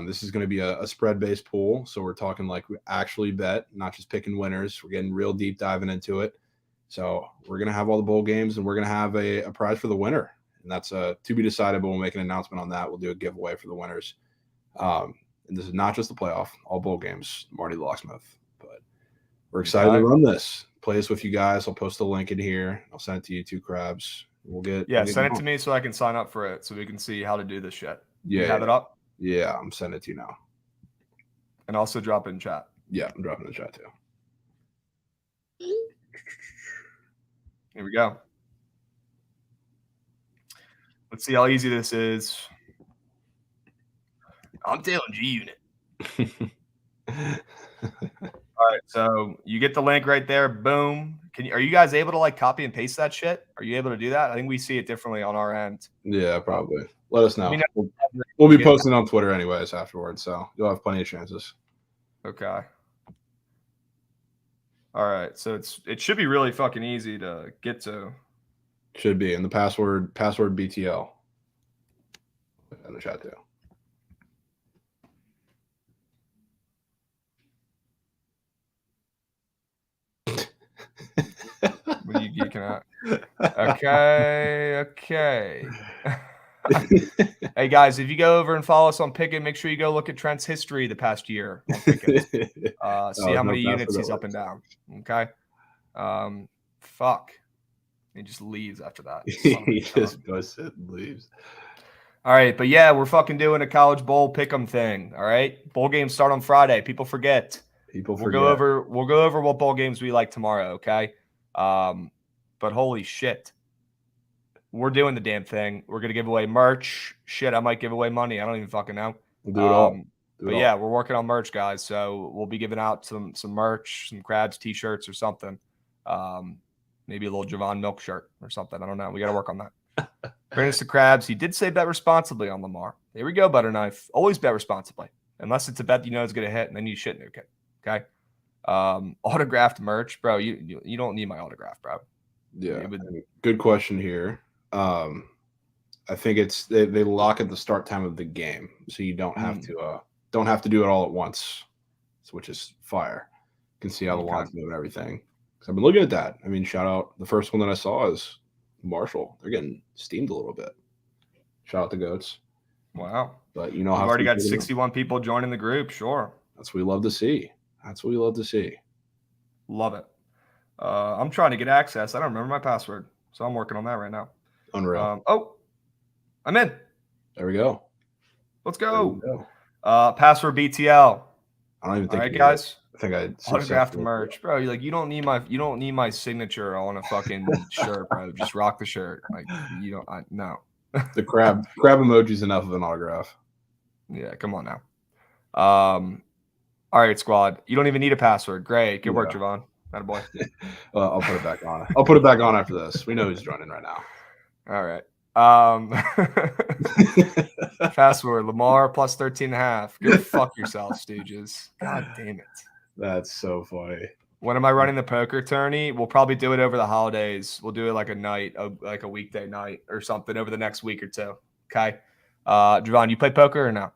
This is going to be a spread-based pool, so we're talking like we actually bet, not just picking winners. We're getting real deep diving into it. So we're going to have all the bowl games, and we're going to have a prize for the winner, and that's to be decided, but we'll make an announcement on that. We'll do a giveaway for the winners. And this is not just the playoff, all bowl games, Marty Locksmith. But we're excited to run this. Play this with you guys. I'll post a link in here. I'll send it to you too, Krabs. Yeah, send it to me so I can sign up for it so we can see how to do this shit. Yeah, you have it up? Yeah, I'm sending it to you now. And also drop it in chat. Yeah, I'm dropping in the chat too. Here we go. Let's see how easy this is. I'm telling G-Unit. All right, so you get the link right there. Boom. Are you guys able to like copy and paste that shit? Are you able to do that? I think we see it differently on our end. Yeah, probably. Let us know. Let me know. We'll be posting on Twitter anyways afterwards, so you'll have plenty of chances. Okay. All right, so it should be really fucking easy to get to. Should be, and the password BTL in the chat too. What are you geeking at? Okay. Hey guys, if you go over and follow us on Pickett, make sure you go look at Trent's history the past year on Pickett. See how many units he's up and down. Okay. Fuck. He just leaves after that. He just goes and leaves. All right, but yeah, we're fucking doing a college bowl pick'em thing. All right, bowl games start on Friday. People forget. We'll go over what bowl games we like tomorrow. Okay. But holy shit, we're doing the damn thing. We're gonna give away merch. Shit, I might give away money. I don't even fucking know. We'll do it all. But yeah, we're working on merch, guys. So we'll be giving out some merch, some Krabs t-shirts or something. Maybe a little Jovan milk shirt or something. I don't know. We got to work on that. Bring us to Krabs. He did say bet responsibly on Lamar. Here we go, Butter Knife. Always bet responsibly. Unless it's a bet you know is going to hit, and then you shit nuke it. Okay? Autographed merch. Bro, you don't need my autograph, bro. Yeah. Good question here. I think it's they lock at the start time of the game, so you don't have to do it all at once, which is fire. You can see how the lines move and everything. So I've been looking at that. I mean, shout out. The first one that I saw is Marshall. They're getting steamed a little bit. Shout out to Goats. Wow. But you know how we've already got 61 people joining the group. Sure. That's what we love to see. Love it. I'm trying to get access. I don't remember my password, so I'm working on that right now. Unreal. I'm in. There we go. Let's go. Password BTL. I don't even think. All right, guys. I think I autographed merch, bro. You don't need my signature on a fucking shirt, bro. Just rock the shirt. Like no. The crab emoji's enough of an autograph. Yeah, come on now. All right, squad. You don't even need a password. Great. Good work, Jovan. Attaboy. I'll put it back on. I'll put it back on after this. We know who's joining right now. All right. Password Lamar plus 13.5. Go fuck yourself, stooges. God damn it. That's so funny. When am I running the poker tourney? We'll probably do it over the holidays. We'll do it like a night, like a weekday night or something over the next week or two. Okay. Jovan, you play poker or no?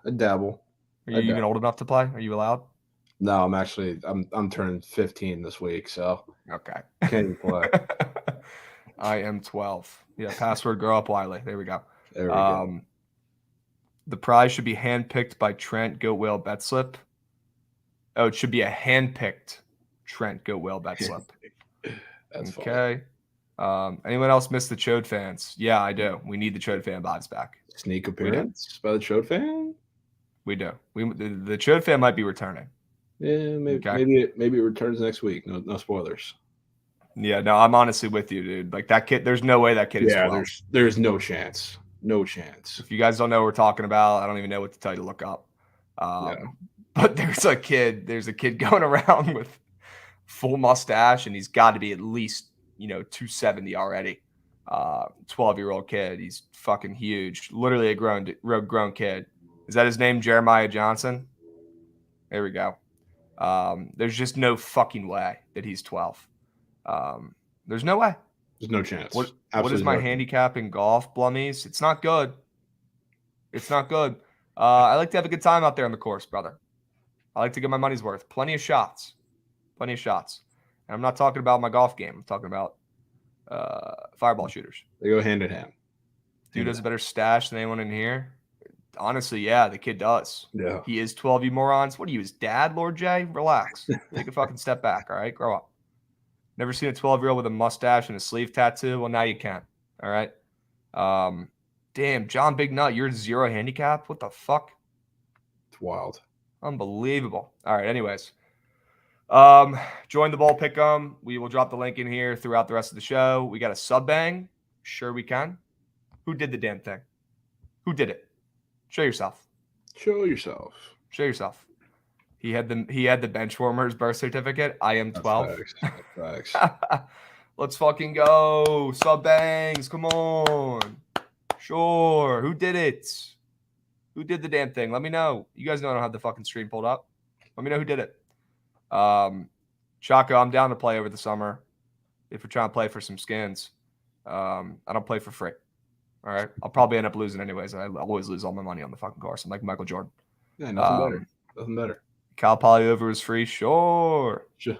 I dabble. Are you even old enough to play? Are you allowed? No, I'm turning 15 this week, so okay. Can't even play. I am 12. Yeah, password grow up Wiley. There we go. There we go. The prize should be handpicked by Trent Goat Whale Bet Slip. Oh, it should be a handpicked Trent Goat Whale Bet Slip. That's okay. Anyone else miss the Chode fans? Yeah, I do. We need the Chode fan vibes back. Sneak appearance by the Chode fan? We do. The Chode fan might be returning. Yeah, maybe it returns next week. No spoilers. Yeah, no, I'm honestly with you, dude. Like that kid, there's no way that kid is 12. There's no chance. No chance. If you guys don't know what we're talking about, I don't even know what to tell you to look up. But there's a kid going around with full mustache, and he's got to be at least 270 already. 12-year-old kid. He's fucking huge. Literally a grown kid. Is that his name, Jeremiah Johnson? There we go. There's just no fucking way that he's 12. There's no way. There's no chance. What is my handicap in golf, Blummies? It's not good. It's not good. I like to have a good time out there on the course, brother. I like to get my money's worth. Plenty of shots. And I'm not talking about my golf game. I'm talking about fireball shooters. They go hand in hand. Dude has a better stash than anyone in here. Honestly, yeah, the kid does. Yeah. He is 12, you morons. What are you, his dad, Lord J? Relax. Take a fucking step back, all right? Grow up. Never seen a 12-year-old with a mustache and a sleeve tattoo? Well, now you can. All right. Damn, John Big Nut, you're 0 handicap? What the fuck? It's wild. Unbelievable. All right, anyways. Join the ball pick'em. We will drop the link in here throughout the rest of the show. We got a sub bang. Sure we can. Who did the damn thing? Who did it? Show yourself. Show yourself. Show yourself. He had the bench warmer's birth certificate. I am 12. That's facts. Let's fucking go. Sub bangs. Come on. Sure. Who did it? Who did the damn thing? Let me know. You guys know I don't have the fucking stream pulled up. Let me know who did it. Chaco, I'm down to play over the summer if we're trying to play for some skins. I don't play for free. All right. I'll probably end up losing anyways. I always lose all my money on the fucking course. I'm like Michael Jordan. Yeah, nothing better. Nothing better. Cal Poly over is free. Sure. Sure.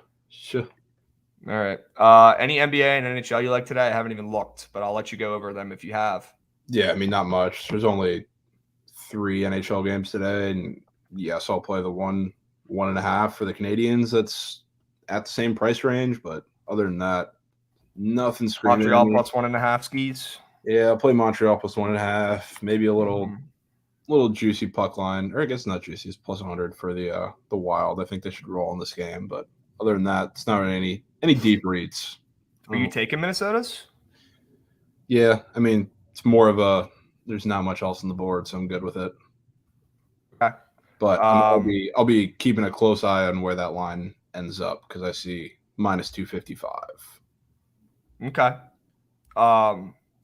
All right. Any NBA and NHL you like today? I haven't even looked, but I'll let you go over them if you have. Yeah, I mean, not much. There's only 3 NHL games today, and yes, I'll play the 1.5 for the Canadians. That's at the same price range, but other than that, nothing screaming. Montreal plus 1.5 skis. Yeah, I'll play Montreal plus 1.5. Maybe a little juicy puck line, or I guess not juicy. It's plus 100 for the Wild. I think they should roll in this game, but other than that, it's not really any deep reads. Are you taking Minnesota's? Yeah, I mean, it's more of a. There's not much else on the board, so I'm good with it. Okay. But I'll be keeping a close eye on where that line ends up because I see minus 255. Okay.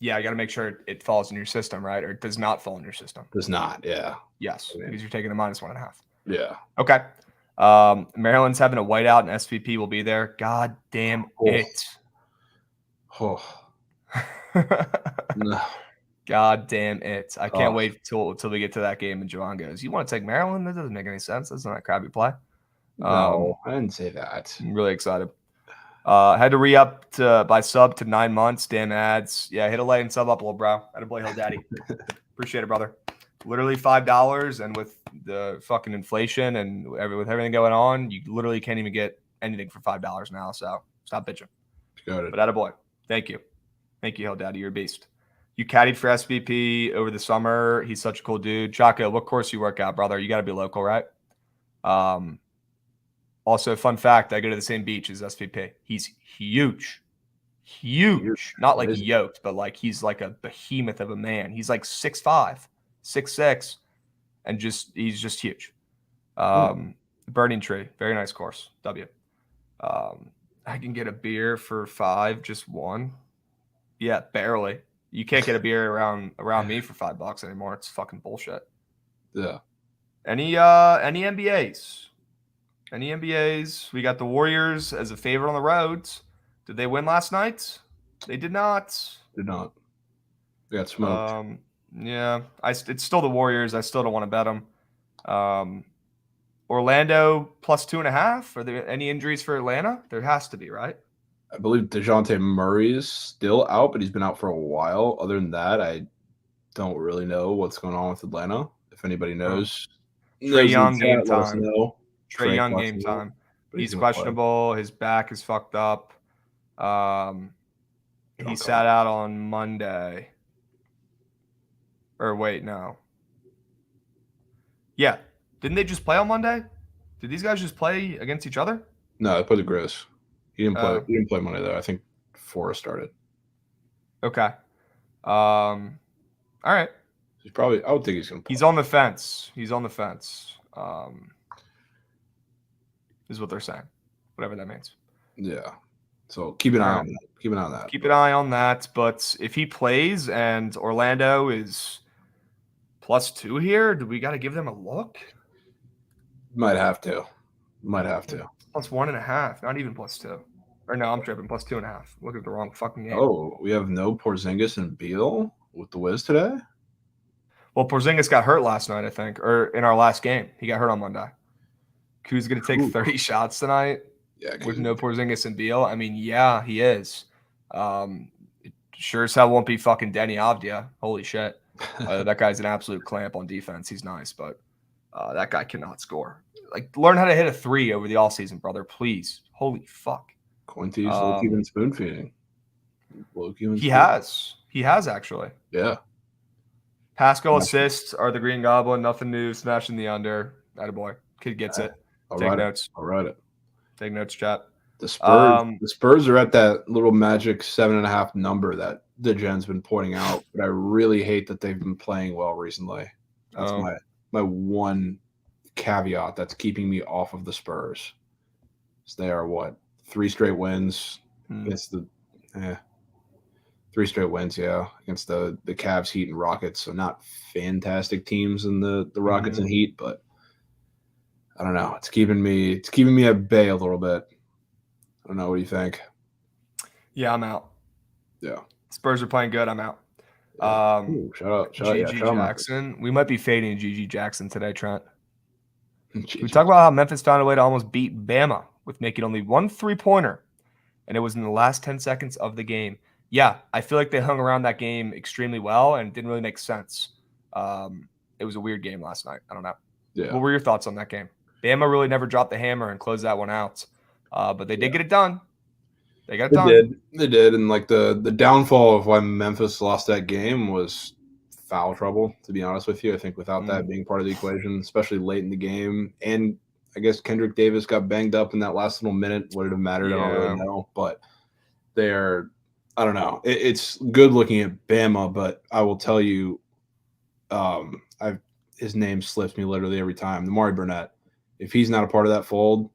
Yeah, I got to make sure it falls in your system, right? Or it does not fall in your system. Does not, yeah. Yes, because you're taking the minus 1.5. Yeah. Okay. Maryland's having a whiteout and SVP will be there. God damn it. Oh. No. God damn it. I can't wait till we get to that game and Jovan goes, you want to take Maryland? That doesn't make any sense. That's not a crappy play. No, I didn't say that. I'm really excited. Had to re-up by sub to 9 months. Damn ads. Yeah, hit a lay and sub up, little bro. Had to play Hill Daddy. Appreciate it, brother. Literally $5, and with the fucking inflation and with everything going on, you literally can't even get anything for $5 now. So stop bitching. Got it. But attaboy. Thank you, Hill Daddy. You're a beast. You caddied for SVP over the summer. He's such a cool dude. Chaco, what course you work out, brother? You got to be local, right? Also, fun fact, I go to the same beach as SVP. He's huge. Not like yoked, but like he's like a behemoth of a man. He's like 6'5", 6'6", and he's just huge. Burning Tree, very nice course. W. I can get a beer for $5, just one. Yeah, barely. You can't get a beer around me for $5 anymore. It's fucking bullshit. Yeah. Any NBAs? Any NBAs? We got the Warriors as a favorite on the roads. Did they win last night? They did not. Did not. They got smoked. Yeah. It's still the Warriors. I still don't want to bet them. Orlando plus 2.5. Are there any injuries for Atlanta? There has to be, right? I believe DeJounte Murray is still out, but he's been out for a while. Other than that, I don't really know what's going on with Atlanta. If anybody knows, Trae Young game time. Trae Young game time. He's questionable. His back is fucked up. He sat out on Monday. Or wait, no. Yeah. Didn't they just play on Monday? Did these guys just play against each other? No, they played the Grizz. He didn't play. He didn't play Monday though. I think Forrest started. Okay. All right. He's probably. I would think he's gonna play. He's on the fence. Is what they're saying. Whatever that means. Yeah. So keep an eye on that. Keep an eye on that. Keep an eye on that. But if he plays and Orlando is +2 here, do we got to give them a look? Might have to. +1.5, not even +2. Or no, I'm tripping. +2.5. Look at the wrong fucking game. Oh, we have no Porzingis and Beal with the Wiz today? Well, Porzingis got hurt last night, I think, or in our last game. He got hurt on Monday. Kuz going to take 30 shots tonight with no Porzingis and Beal. I mean, yeah, he is. Sure as hell won't be fucking Denny Avdia. Holy shit. That guy's an absolute clamp on defense. He's nice, but that guy cannot score. Like, learn how to hit a 3 over the offseason, brother, please. Holy fuck. Quinty's low-key been spoon feeding. He has actually. Yeah. Pascal assists are the Green Goblin. Nothing new. Smashing the under. Attaboy. Kid gets it. Take notes. I'll write it. Take notes, chat. The Spurs are at that little magic 7.5 number that Degen's been pointing out, but I really hate that they've been playing well recently. That's my one caveat that's keeping me off of the Spurs. So they are what? 3 straight wins against the 3 straight wins, against the Cavs, Heat, and Rockets. So not fantastic teams in the Rockets and Heat, but I don't know. It's keeping me at bay a little bit. I don't know. What do you think? Yeah, I'm out. Yeah. Spurs are playing good. I'm out. Ooh, shout out GG Jackson. We might be fading GG Jackson today, Trent. GG. We talk about how Memphis found a way to almost beat Bama with making only 1 3-pointer, and it was in the last 10 seconds of the game. Yeah, I feel like they hung around that game extremely well, and it didn't really make sense. It was a weird game last night. I don't know. Yeah. What were your thoughts on that game? Bama really never dropped the hammer and closed that one out, but they did get it done. They got it done. They did, and like the downfall of why Memphis lost that game was foul trouble. To be honest with you, I think without that being part of the equation, especially late in the game, and I guess Kendrick Davis got banged up in that last little minute. Would it have mattered? I don't really know, but they're. I don't know. It's good looking at Bama, but I will tell you, his name slips me literally every time. Amari Burnett. If he's not a part of that fold,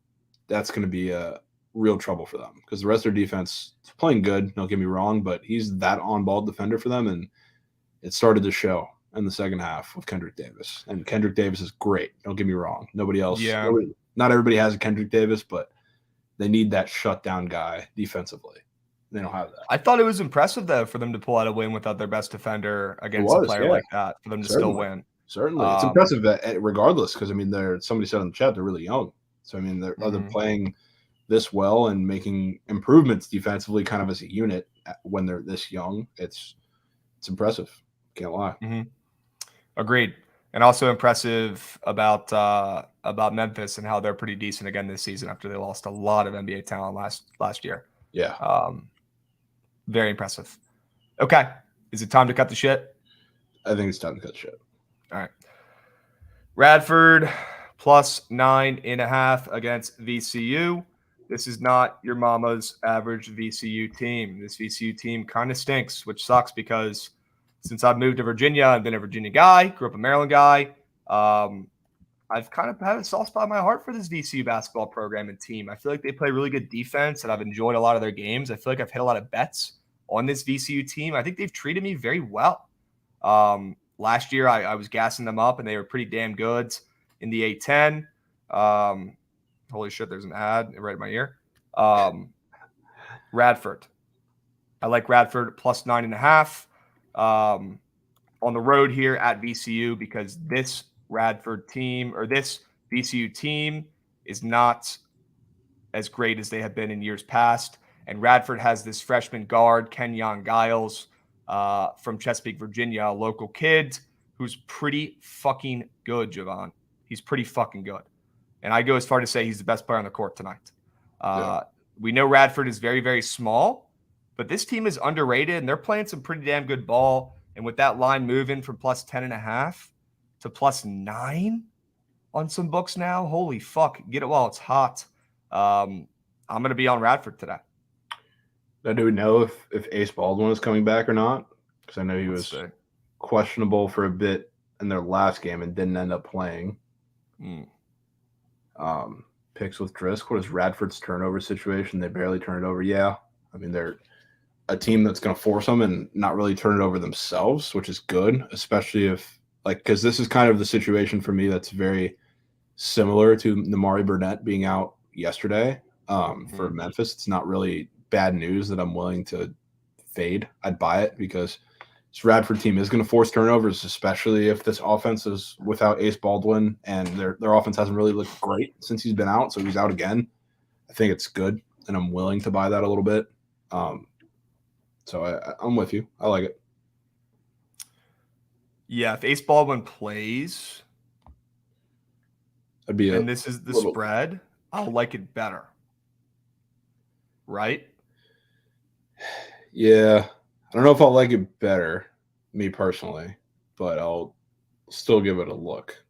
that's going to be a real trouble for them because the rest of their defense is playing good. Don't get me wrong, but he's that on-ball defender for them, and it started to show in the second half with Kendrick Davis. And Kendrick Davis is great. Don't get me wrong. Nobody else. Yeah. Not everybody has a Kendrick Davis, but they need that shutdown guy defensively. They don't have that. I thought it was impressive, though, for them to pull out a win without their best defender against a player like that, for them to still win. Certainly. It's impressive that regardless, because, I mean, somebody said in the chat they're really young. So, I mean, they're playing this well and making improvements defensively kind of as a unit when they're this young. It's impressive. Can't lie. Agreed. And also impressive about Memphis and how they're pretty decent again this season after they lost a lot of NBA talent last year. Yeah. Very impressive. Okay. Is it time to cut the shit? I think it's time to cut shit. All right. Radford plus 9.5 against VCU. This is not your mama's average VCU team. This VCU team kind of stinks, which sucks because since I've moved to Virginia, I've been a Virginia guy, grew up a Maryland guy. I've kind of had a soft spot in my heart for this VCU basketball program and team. I feel like they play really good defense, and I've enjoyed a lot of their games. I feel like I've hit a lot of bets on this VCU team. I think they've treated me very well. Last year, I was gassing them up, and they were pretty damn good in the A10. Holy shit, there's an ad right in my ear. Radford. I like Radford plus 9.5 on the road here at VCU because this Radford team or this VCU team is not as great as they have been in years past. And Radford has this freshman guard, Kenyon Giles, from Chesapeake, Virginia, a local kid who's pretty fucking good, Jovan. He's pretty fucking good. And I go as far to say he's the best player on the court tonight. We know Radford is very, very small, but this team is underrated, and they're playing some pretty damn good ball. And with that line moving from plus 10.5 to plus 9 on some books now, holy fuck, get it while it's hot. I'm going to be on Radford today. Now, do we know if Ace Baldwin is coming back or not? Because I know he was questionable for a bit in their last game and didn't end up playing. Picks with Drisk. What is Radford's turnover situation? They barely turn it over. Yeah. I mean, they're a team that's going to force them and not really turn it over themselves, which is good, especially if, because this is kind of the situation for me that's very similar to Amari Burnett being out yesterday for Memphis. It's not really bad news that I'm willing to fade. I'd buy it because this Radford team is going to force turnovers, especially if this offense is without Ace Baldwin, and their offense hasn't really looked great since he's been out, so he's out again. I think it's good, and I'm willing to buy that a little bit. So I'm with you. I like it. Yeah, if Ace Baldwin plays, and this is the spread, I'll like it better. right? Yeah. I don't know if I'll like it better, me personally, but I'll still give it a look.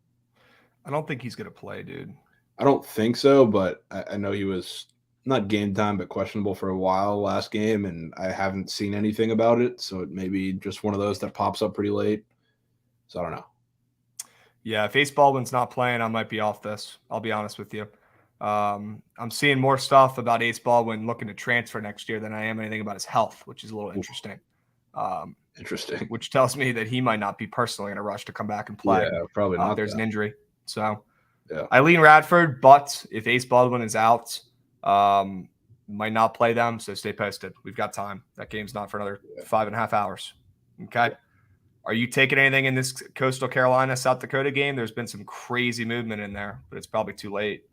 I don't think he's going to play, dude. I don't think so, but I know he was not game time, but questionable for a while last game, and I haven't seen anything about it. So it may be just one of those that pops up pretty late. So I don't know. Yeah, if Ace Baldwin's not playing, I might be off this. I'll be honest with you. I'm seeing more stuff about Ace Baldwin looking to transfer next year than I am anything about his health, which is a little Oof, interesting. interesting. Which tells me that he might not be personally in a rush to come back and play. Yeah, probably If not there's an that. injury. So Yeah. Eileen Radford, but if Ace Baldwin is out, might not play them. So stay posted. We've got time. That game's not for another 5.5 hours. Okay. Are you taking anything in this Coastal Carolina, South Dakota game? There's been some crazy movement in there, but it's probably too late.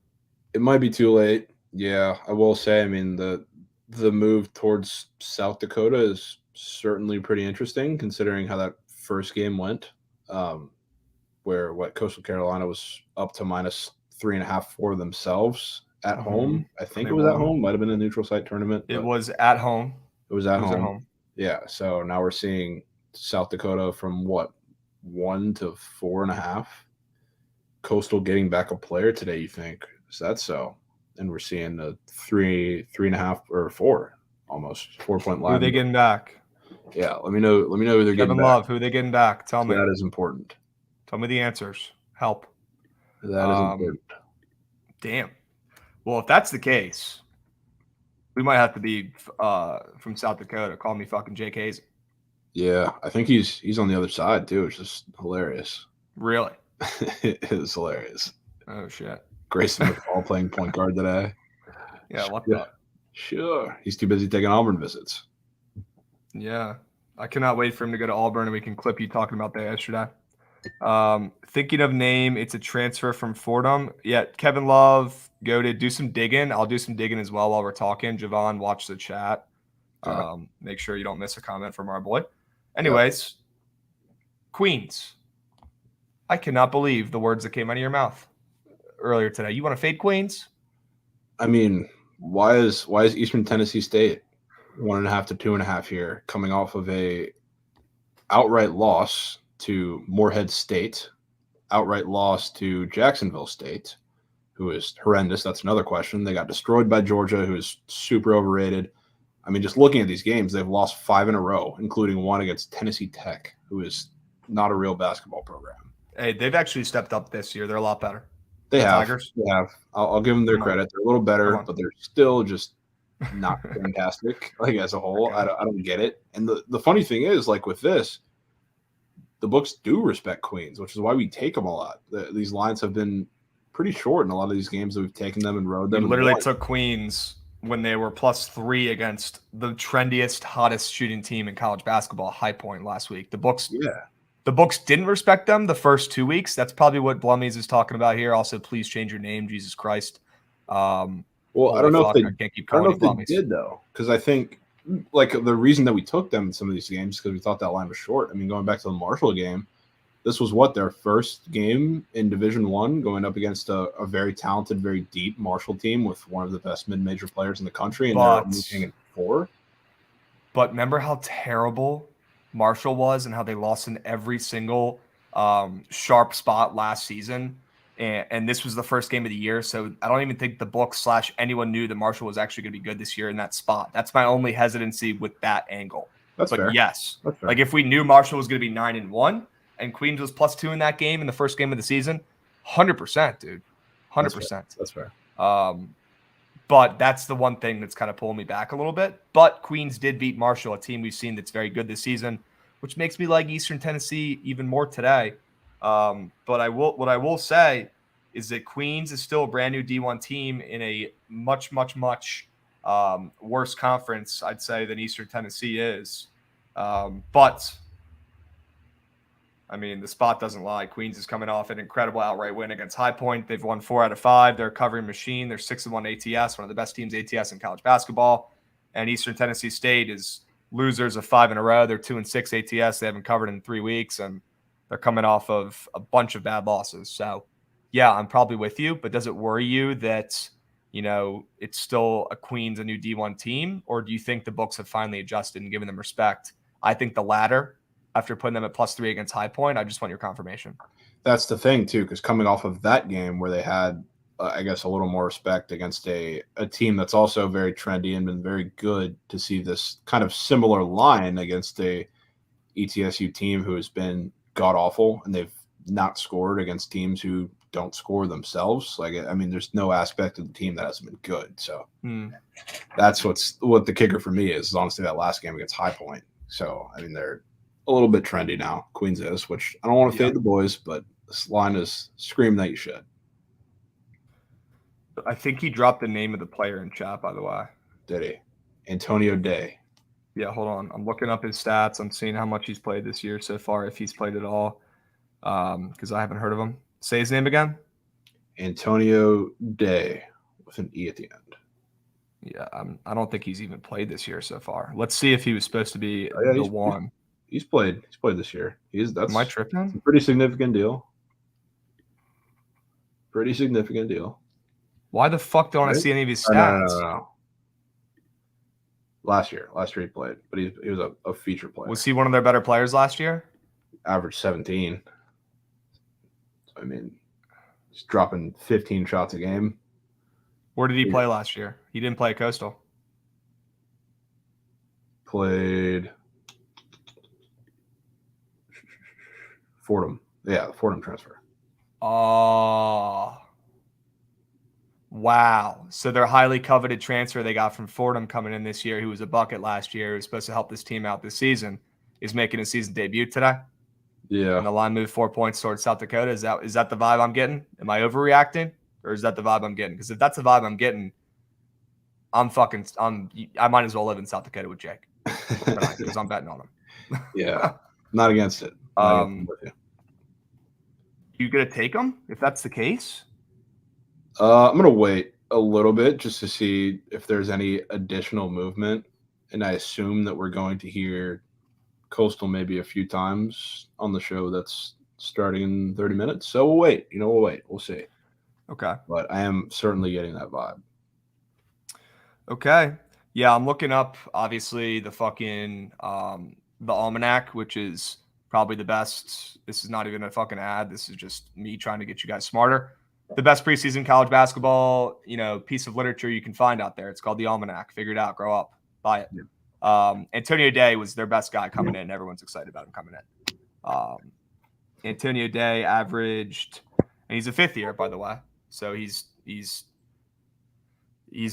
It might be too late. Yeah, I will say. I mean, the move towards South Dakota is certainly pretty interesting, considering how that first game went. Where what Coastal Carolina was up to -3.5 for themselves at home. I And think they it was at won. home. Might have been a neutral site tournament, It but was at home. it was at It was at home. home. Yeah. So now we're seeing South Dakota from what 1 to 4.5. Coastal getting back a player today. You think is that so? And we're seeing a 3.5 or 4, almost 4-point Who are line. they getting back? Yeah. Let me know. Let me know who they're getting Kevin back. Love. Who are they getting back? Tell me. That is important. Tell me the answers. Help. That is important. Damn. Well, if that's the case, we might have to be from South Dakota. Call me fucking Jake Hayes. Yeah, I think he's on the other side too. It's just hilarious. Really? It is hilarious. Oh shit. Grayson McCall playing point guard today. Yeah. What the? Sure. He's too busy taking Auburn visits. Yeah. I cannot wait for him to go to Auburn and we can clip you talking about that yesterday. Thinking of name, it's a transfer from Fordham. Yeah, Kevin Love, go to do some digging. I'll do some digging as well while we're talking. Jovan, watch the chat. Make sure you don't miss a comment from our boy. Anyways, Queens. I cannot believe the words that came out of your mouth earlier today. You want to fade Queens? I mean, why is Eastern Tennessee State 1.5 to 2.5 here, coming off of a outright loss to Morehead State, outright loss to Jacksonville State, who is horrendous. That's another question. They got destroyed by Georgia, who is super overrated. I mean, just looking at these games, they've lost 5 in a row, including one against Tennessee Tech, who is not a real basketball program. Hey, they've actually stepped up this year. They're a lot better. They have. Tigers. They have. I'll give them their credit. They're a little better, but they're still just not fantastic. Like as a whole, okay. I don't get it. And the funny thing is, like with this, the books do respect Queens, which is why we take them a lot. These lines have been pretty short in a lot of these games that we've taken them and rode them. We literally took Queens when they were +3 against the trendiest, hottest shooting team in college basketball, High Point, last week. The books didn't respect them the first 2 weeks. That's probably what Blummies is talking about here. Also, please change your name, Jesus Christ. Well, I don't know if they, I can't keep calling they did though, because I think like the reason that we took them in some of these games because we thought that line was short. I mean, going back to the Marshall game, this was what their first game in Division I, going up against a very talented, very deep Marshall team with one of the best mid-major players in the country, and they're moving in 4. But remember how terrible Marshall was and how they lost in every single sharp spot last season. And this was the first game of the year. So I don't even think the book / anyone knew that Marshall was actually going to be good this year in that spot. That's my only hesitancy with that angle. That's fair. Yes. That's fair. Like if we knew Marshall was going to be 9-1 and Queens was +2 in that game in the first game of the season, 100%, dude. 100%. That's fair. But that's the one thing that's kind of pulling me back a little bit. But Queens did beat Marshall, a team we've seen that's very good this season, which makes me like Eastern Tennessee even more today. But what I will say is that Queens is still a brand new D1 team in a much worse conference, I'd say, than Eastern Tennessee is. But I mean, the spot doesn't lie. Queens is coming off an incredible outright win against High Point. They've won 4 out of 5. They're a covering machine. They're 6-1 ATS, one of the best teams ATS in college basketball. And Eastern Tennessee State is losers of 5 in a row. They're 2-6 ATS. They haven't covered in 3 weeks, and they're coming off of a bunch of bad losses. So, yeah, I'm probably with you. But does it worry you that it's still a Queens, a new D1 team? Or do you think the books have finally adjusted and given them respect? I think the latter. After putting them at +3 against High Point, I just want your confirmation. That's the thing too, because coming off of that game where they had, I guess, a little more respect against a team that's also very trendy and been very good, to see this kind of similar line against a ETSU team who has been god awful, and they've not scored against teams who don't score themselves. Like, I mean, there's no aspect of the team that hasn't been good. So that's what the kicker for me is honestly that last game against High Point. So I mean, they're a little bit trendy now. Queens is, which I don't want to fade the boys, but this line is screaming that you should. I think he dropped the name of the player in chat, by the way. Did he? Antonio Day. Yeah, hold on. I'm looking up his stats. I'm seeing how much he's played this year so far, if he's played at all, because I haven't heard of him. Say his name again. Antonio Day with an E at the end. Yeah, I don't think he's even played this year so far. Let's see if he was supposed to be the one. He's played this year. Am I tripping? A pretty significant deal. Pretty significant deal. Why the fuck don't I see any of his stats? No. Last year he played, but he was a feature player. Was he one of their better players last year? Average 17. So, I mean, he's dropping 15 shots a game. Where did he play last year? He didn't play at Coastal. Played Fordham. Yeah, the Fordham transfer. Oh. Wow. So their highly coveted transfer they got from Fordham coming in this year, who was a bucket last year, who was supposed to help this team out this season, is making a season debut today. Yeah. And the line moved 4 points towards South Dakota. Is that the vibe I'm getting? Am I overreacting? Or is that the vibe I'm getting? Because if that's the vibe I'm getting, I might as well live in South Dakota with Jake. Because I'm betting on him. Yeah. Not against it. You gonna take him if that's the case? I'm gonna wait a little bit just to see if there's any additional movement, and I assume that we're going to hear Coastal maybe a few times on the show that's starting in 30 minutes. So we'll wait. We'll see. Okay. But I am certainly getting that vibe. Okay. Yeah, I'm looking up obviously the fucking the almanac, which is probably the best. This is not even a fucking ad. This is just me trying to get you guys smarter. The best preseason college basketball, piece of literature you can find out there. It's called the Almanac. Figure it out. Grow up. Buy it. Yeah. Antonio Day was their best guy coming in. Everyone's excited about him coming in. Antonio Day averaged, and he's a fifth year, by the way. So he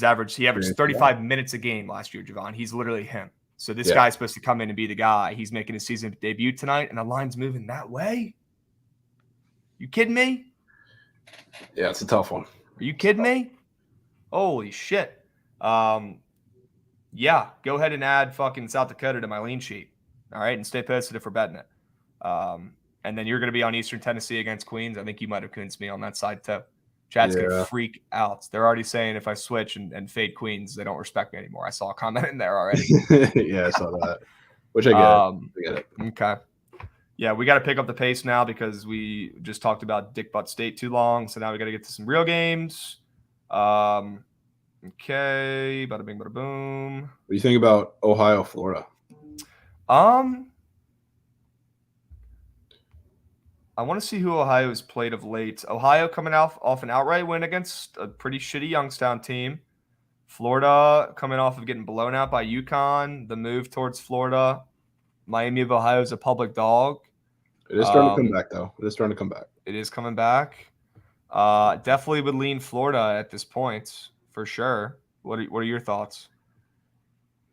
averaged 35 minutes a game last year, Jovan. He's literally him. So this guy's supposed to come in and be the guy. He's making his season debut tonight, and the line's moving that way. You kidding me? Yeah, it's a tough one. Are you kidding me? Holy shit. Yeah, go ahead and add fucking South Dakota to my lean sheet. All right, and stay posted if we're betting it. And then you're going to be on Eastern Tennessee against Queens. I think you might have convinced me on that side too. Chad's going to freak out. They're already saying if I switch and fade Queens, they don't respect me anymore. I saw a comment in there already. Yeah, I saw that. Which I get it. Okay. Yeah, we got to pick up the pace now because we just talked about Dick Butt State too long. So now we got to get to some real games. Okay. Bada bing, bada boom. What do you think about Ohio, Florida? I want to see who Ohio has played of late. Ohio coming off an outright win against a pretty shitty Youngstown team. Florida coming off of getting blown out by UConn. The move towards Florida. Miami of Ohio is a public dog. It is starting to come back, though. It is starting to come back. It is coming back. Definitely would lean Florida at this point, for sure. What are your thoughts?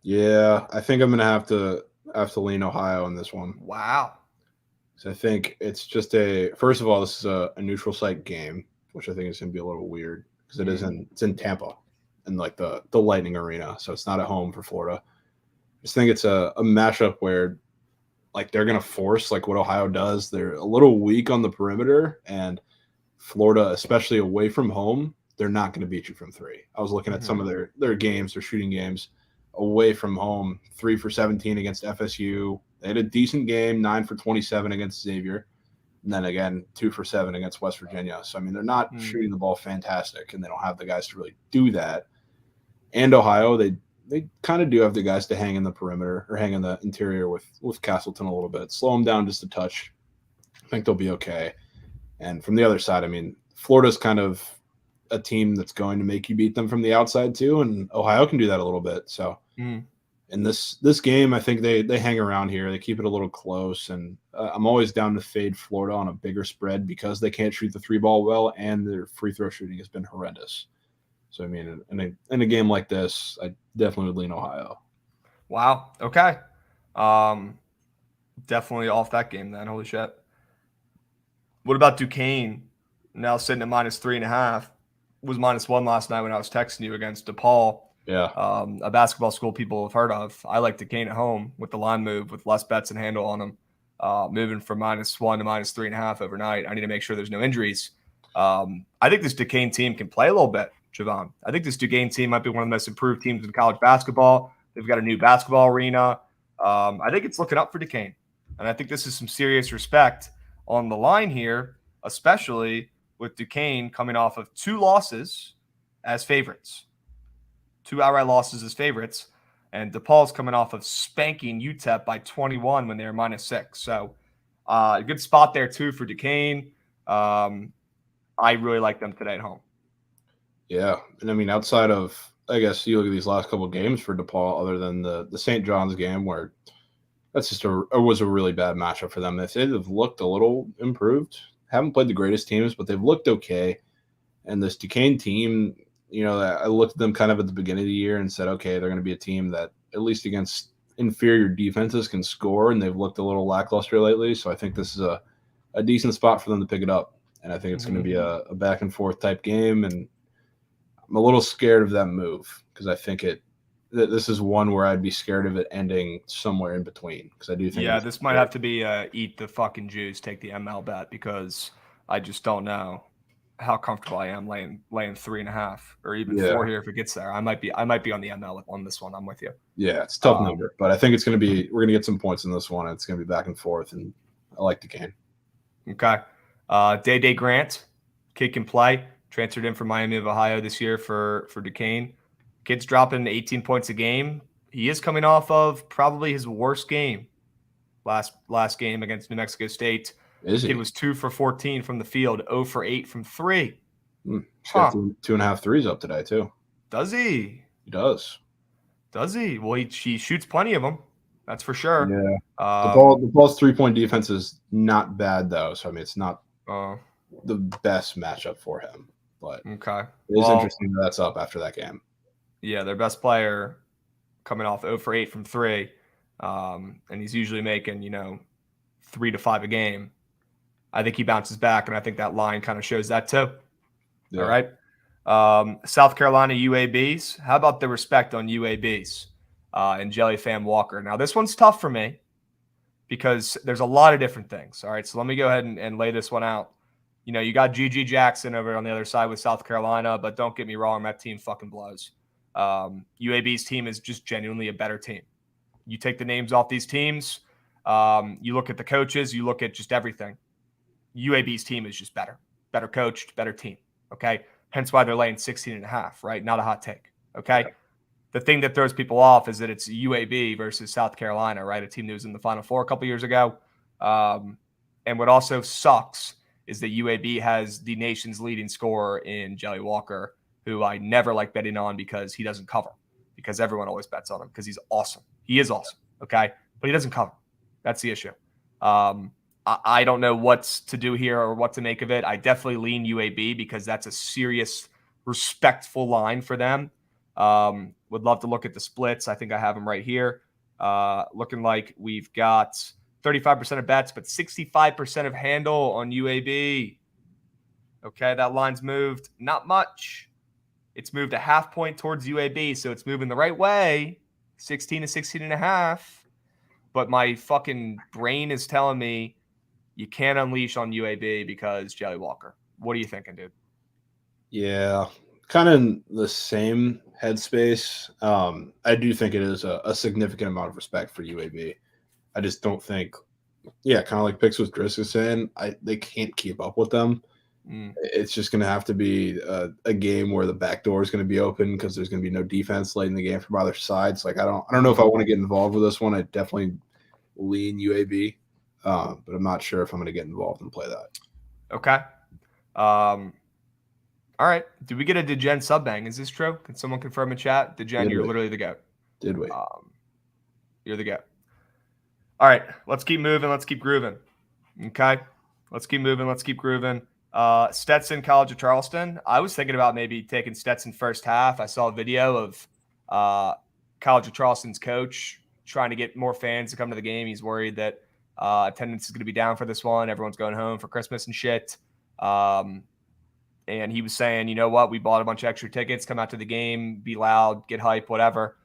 Yeah, I think I'm going to have to lean Ohio in this one. Wow. So I think it's just first of all, this is a neutral site game, which I think is going to be a little weird because it's in Tampa, in like the Lightning Arena, so it's not at home for Florida. I just think it's a matchup where like they're going to force like what Ohio does. They're a little weak on the perimeter, and Florida, especially away from home, they're not going to beat you from three. I was looking at some of their games, their shooting games away from home, 3 for 17 against FSU. They had a decent game, 9 for 27 against Xavier. And then again, 2 for 7 against West Virginia. So I mean, they're not shooting the ball fantastic, and they don't have the guys to really do that. And Ohio, they kind of do have the guys to hang in the perimeter or hang in the interior with Castleton a little bit, slow them down just a touch. I think they'll be okay. And from the other side, I mean, Florida's kind of a team that's going to make you beat them from the outside too, and Ohio can do that a little bit. So in this game, I think they hang around here. They keep it a little close, and I'm always down to fade Florida on a bigger spread because they can't shoot the three ball well, and their free throw shooting has been horrendous. So I mean, in a game like this, I definitely would lean Ohio. Wow. Okay. Definitely off that game then. Holy shit. What about Duquesne? Now sitting at -3.5. Was -1 last night when I was texting you against DePaul. Yeah. A basketball school people have heard of. I like Duquesne at home with the line move with less bets and handle on them. Moving from -1 to -3.5 overnight. I need to make sure there's no injuries. I think this Duquesne team can play a little bit, Jovan. I think this Duquesne team might be one of the most improved teams in college basketball. They've got a new basketball arena. I think it's looking up for Duquesne. And I think this is some serious respect on the line here, especially with Duquesne coming off of 2 losses as favorites. 2 outright losses as favorites. And DePaul's coming off of spanking UTEP by 21 when they were -6. So a good spot there, too, for Duquesne. I really like them today at home. Yeah. And I mean, outside of, I guess you look at these last couple of games for DePaul, other than the St. John's game where that's just was a really bad matchup for them. They've looked a little improved. Haven't played the greatest teams, but they've looked okay. And this Duquesne team, you know, I looked at them kind of at the beginning of the year and said, okay, they're going to be a team that at least against inferior defenses can score, and they've looked a little lackluster lately. So I think this is a decent spot for them to pick it up. And I think it's going to be a back and forth type game. And I'm a little scared of that move because I think this is one where I'd be scared of it ending somewhere in between because I do think. Yeah, this might have to be eat the fucking juice, take the ML bet because I just don't know how comfortable I am laying 3.5 or even 4 here if it gets there. I might be on the ML on this one. I'm with you. Yeah, it's a tough number, but I think it's going to be. We're going to get some points in this one. It's going to be back and forth, and I like the game. Okay, Day Grant, kid can play. Transferred in from Miami of Ohio this year for Duquesne. Kid's dropping 18 points a game. He is coming off of probably his worst game last game against New Mexico State. Kid was 2 for 14 from the field, 0 for 8 from 3. He's got 2.5 threes up today too. Does he? He does. Does he? Well, he shoots plenty of them. That's for sure. Yeah. The ball's 3-point defense is not bad though. So I mean, it's not the best matchup for him. But okay, it is interesting that that's up after that game. Yeah, their best player coming off 0 for 8 from 3, and he's usually making 3 to 5 a game. I think he bounces back, and I think that line kind of shows that too. Yeah. All right, South Carolina UABs. How about the respect on UABs and Jelly Fam Walker? Now this one's tough for me because there's a lot of different things. All right, so let me go ahead and lay this one out. You got G.G. Jackson over on the other side with South Carolina, but don't get me wrong, that team fucking blows. UAB's team is just genuinely a better team. You take the names off these teams, you look at the coaches, you look at just everything. UAB's team is just better coached, better team. Okay. Hence why they're laying 16.5, right? Not a hot take. Okay. Yeah. The thing that throws people off is that it's UAB versus South Carolina, right? A team that was in the Final Four a couple years ago. And what also sucks is that UAB has the nation's leading scorer in Jelly Walker, who I never like betting on because he doesn't cover, because everyone always bets on him because he's awesome. He is awesome, okay? But he doesn't cover. That's the issue. I don't know what's to do here or what to make of it. I definitely lean UAB because that's a serious, respectful line for them. Would love to look at the splits. I think I have them right here. Looking like we've got 35% of bets, but 65% of handle on UAB. Okay, that line's moved. Not much. It's moved a half point towards UAB, so it's moving the right way. 16 to 16.5. But my fucking brain is telling me you can't unleash on UAB because Jelly Walker. What are you thinking, dude? Yeah, kind of in the same headspace. I do think it is a significant amount of respect for UAB. I just don't think Yeah, kind of like picks with Driss is saying. They can't keep up with them. Mm. It's just going to have to be a game where the back door is going to be open because there's going to be no defense late in the game from either sides. Like I don't know if I want to get involved with this one. I definitely lean UAB, but I'm not sure if I'm going to get involved and play that. Okay. All right. Did we get a Degen sub bang? Is this true? Can someone confirm in chat? Degen, Did you're we? literally the goat. Did we? You're the goat. All right. Let's keep moving. Let's keep grooving. Okay. Let's keep moving. Let's keep grooving. Stetson, College of Charleston. I was thinking about maybe taking Stetson first half. I saw a video of College of Charleston's coach trying to get more fans to come to the game. He's worried that attendance is going to be down for this one. Everyone's going home for Christmas and shit. And he was saying, you know what? We bought a bunch of extra tickets. Come out to the game, be loud, get hype, whatever.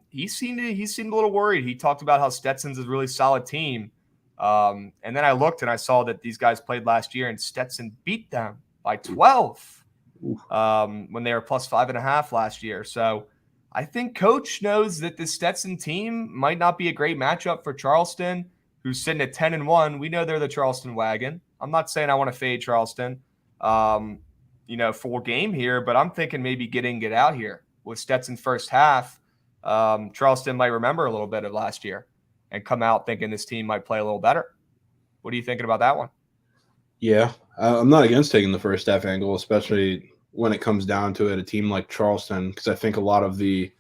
He seemed a little worried. He talked about how Stetson's a really solid team. And then I looked and I saw that these guys played last year and Stetson beat them by 12 when they were plus 5.5 last year. So I think coach knows that this Stetson team might not be a great matchup for Charleston, who's sitting at 10-1. We know they're the Charleston wagon. I'm not saying I want to fade Charleston, full game here, but I'm thinking maybe get out here with Stetson first half. Charleston might remember a little bit of last year and come out thinking this team might play a little better. What are you thinking about that one? Yeah, I'm not against taking the first half angle, especially when it comes down to it, a team like Charleston, because I think a lot of the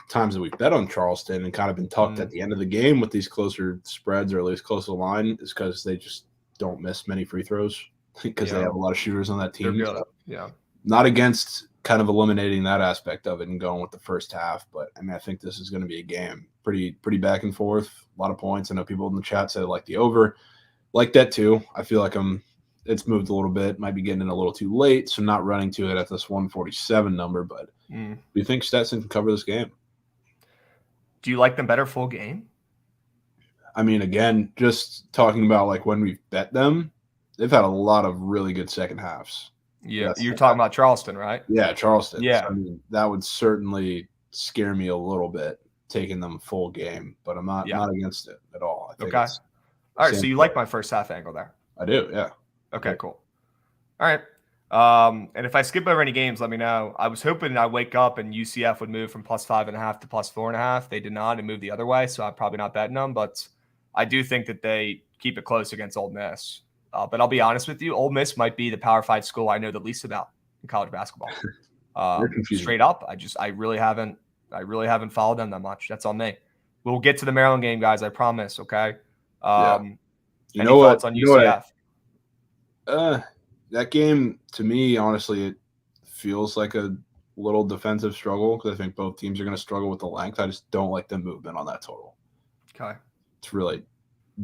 times that we've bet on Charleston and kind of been tucked at the end of the game with these closer spreads or at least closer line is because they just don't miss many free throws because they have a lot of shooters on that team. So not against kind of eliminating that aspect of it and going with the first half, but I mean, I think this is going to be a game pretty back and forth, a lot of points. I know people in the chat said like the over, like that too. I feel like it's moved a little bit, might be getting in a little too late, so not running to it at this 147 number, but do you think Stetson can cover this game? Do you like them better full game? I mean, again, just talking about like when we've bet them, they've had a lot of really good second halves. Yeah, you're talking about Charleston, right? Yeah, Charleston. Yeah. So, I mean, that would certainly scare me a little bit taking them full game, but I'm not against it at all. I think okay. All right, so you like my first half angle there? I do, yeah. Okay, cool. All right. And if I skip over any games, let me know. I was hoping I wake up and UCF would move from plus 5.5 to plus 4.5. They did not and moved the other way, so I'm probably not betting them. But I do think that they keep it close against Ole Miss. But I'll be honest with you, Ole Miss might be the Power 5 school I know the least about in college basketball. Straight up, I really haven't followed them that much. That's on me. We'll get to the Maryland game, guys. I promise. Okay. You know what? Thoughts on UCF? That game, to me, honestly, it feels like a little defensive struggle because I think both teams are going to struggle with the length. I just don't like the movement on that total. Okay. It's really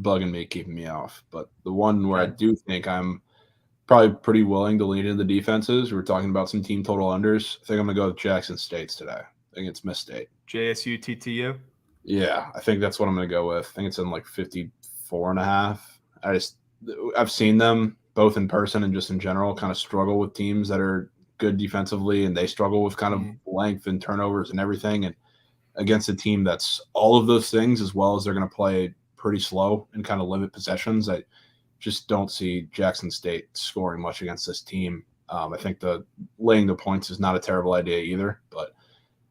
bugging me, keeping me off. But the one where I do think I'm probably pretty willing to lean into the defenses, we're talking about some team total unders. I think I'm going to go with Jackson State's today. I think it's Miss State. JSU, TTU? Yeah, I think that's what I'm going to go with. I think it's in like 54.5. I've seen them both in person and just in general kind of struggle with teams that are good defensively, and they struggle with kind of length and turnovers and everything. And against a team that's all of those things, as well as they're going to play pretty slow and kind of limit possessions, I just don't see Jackson State scoring much against this team. I think laying the points is not a terrible idea either, but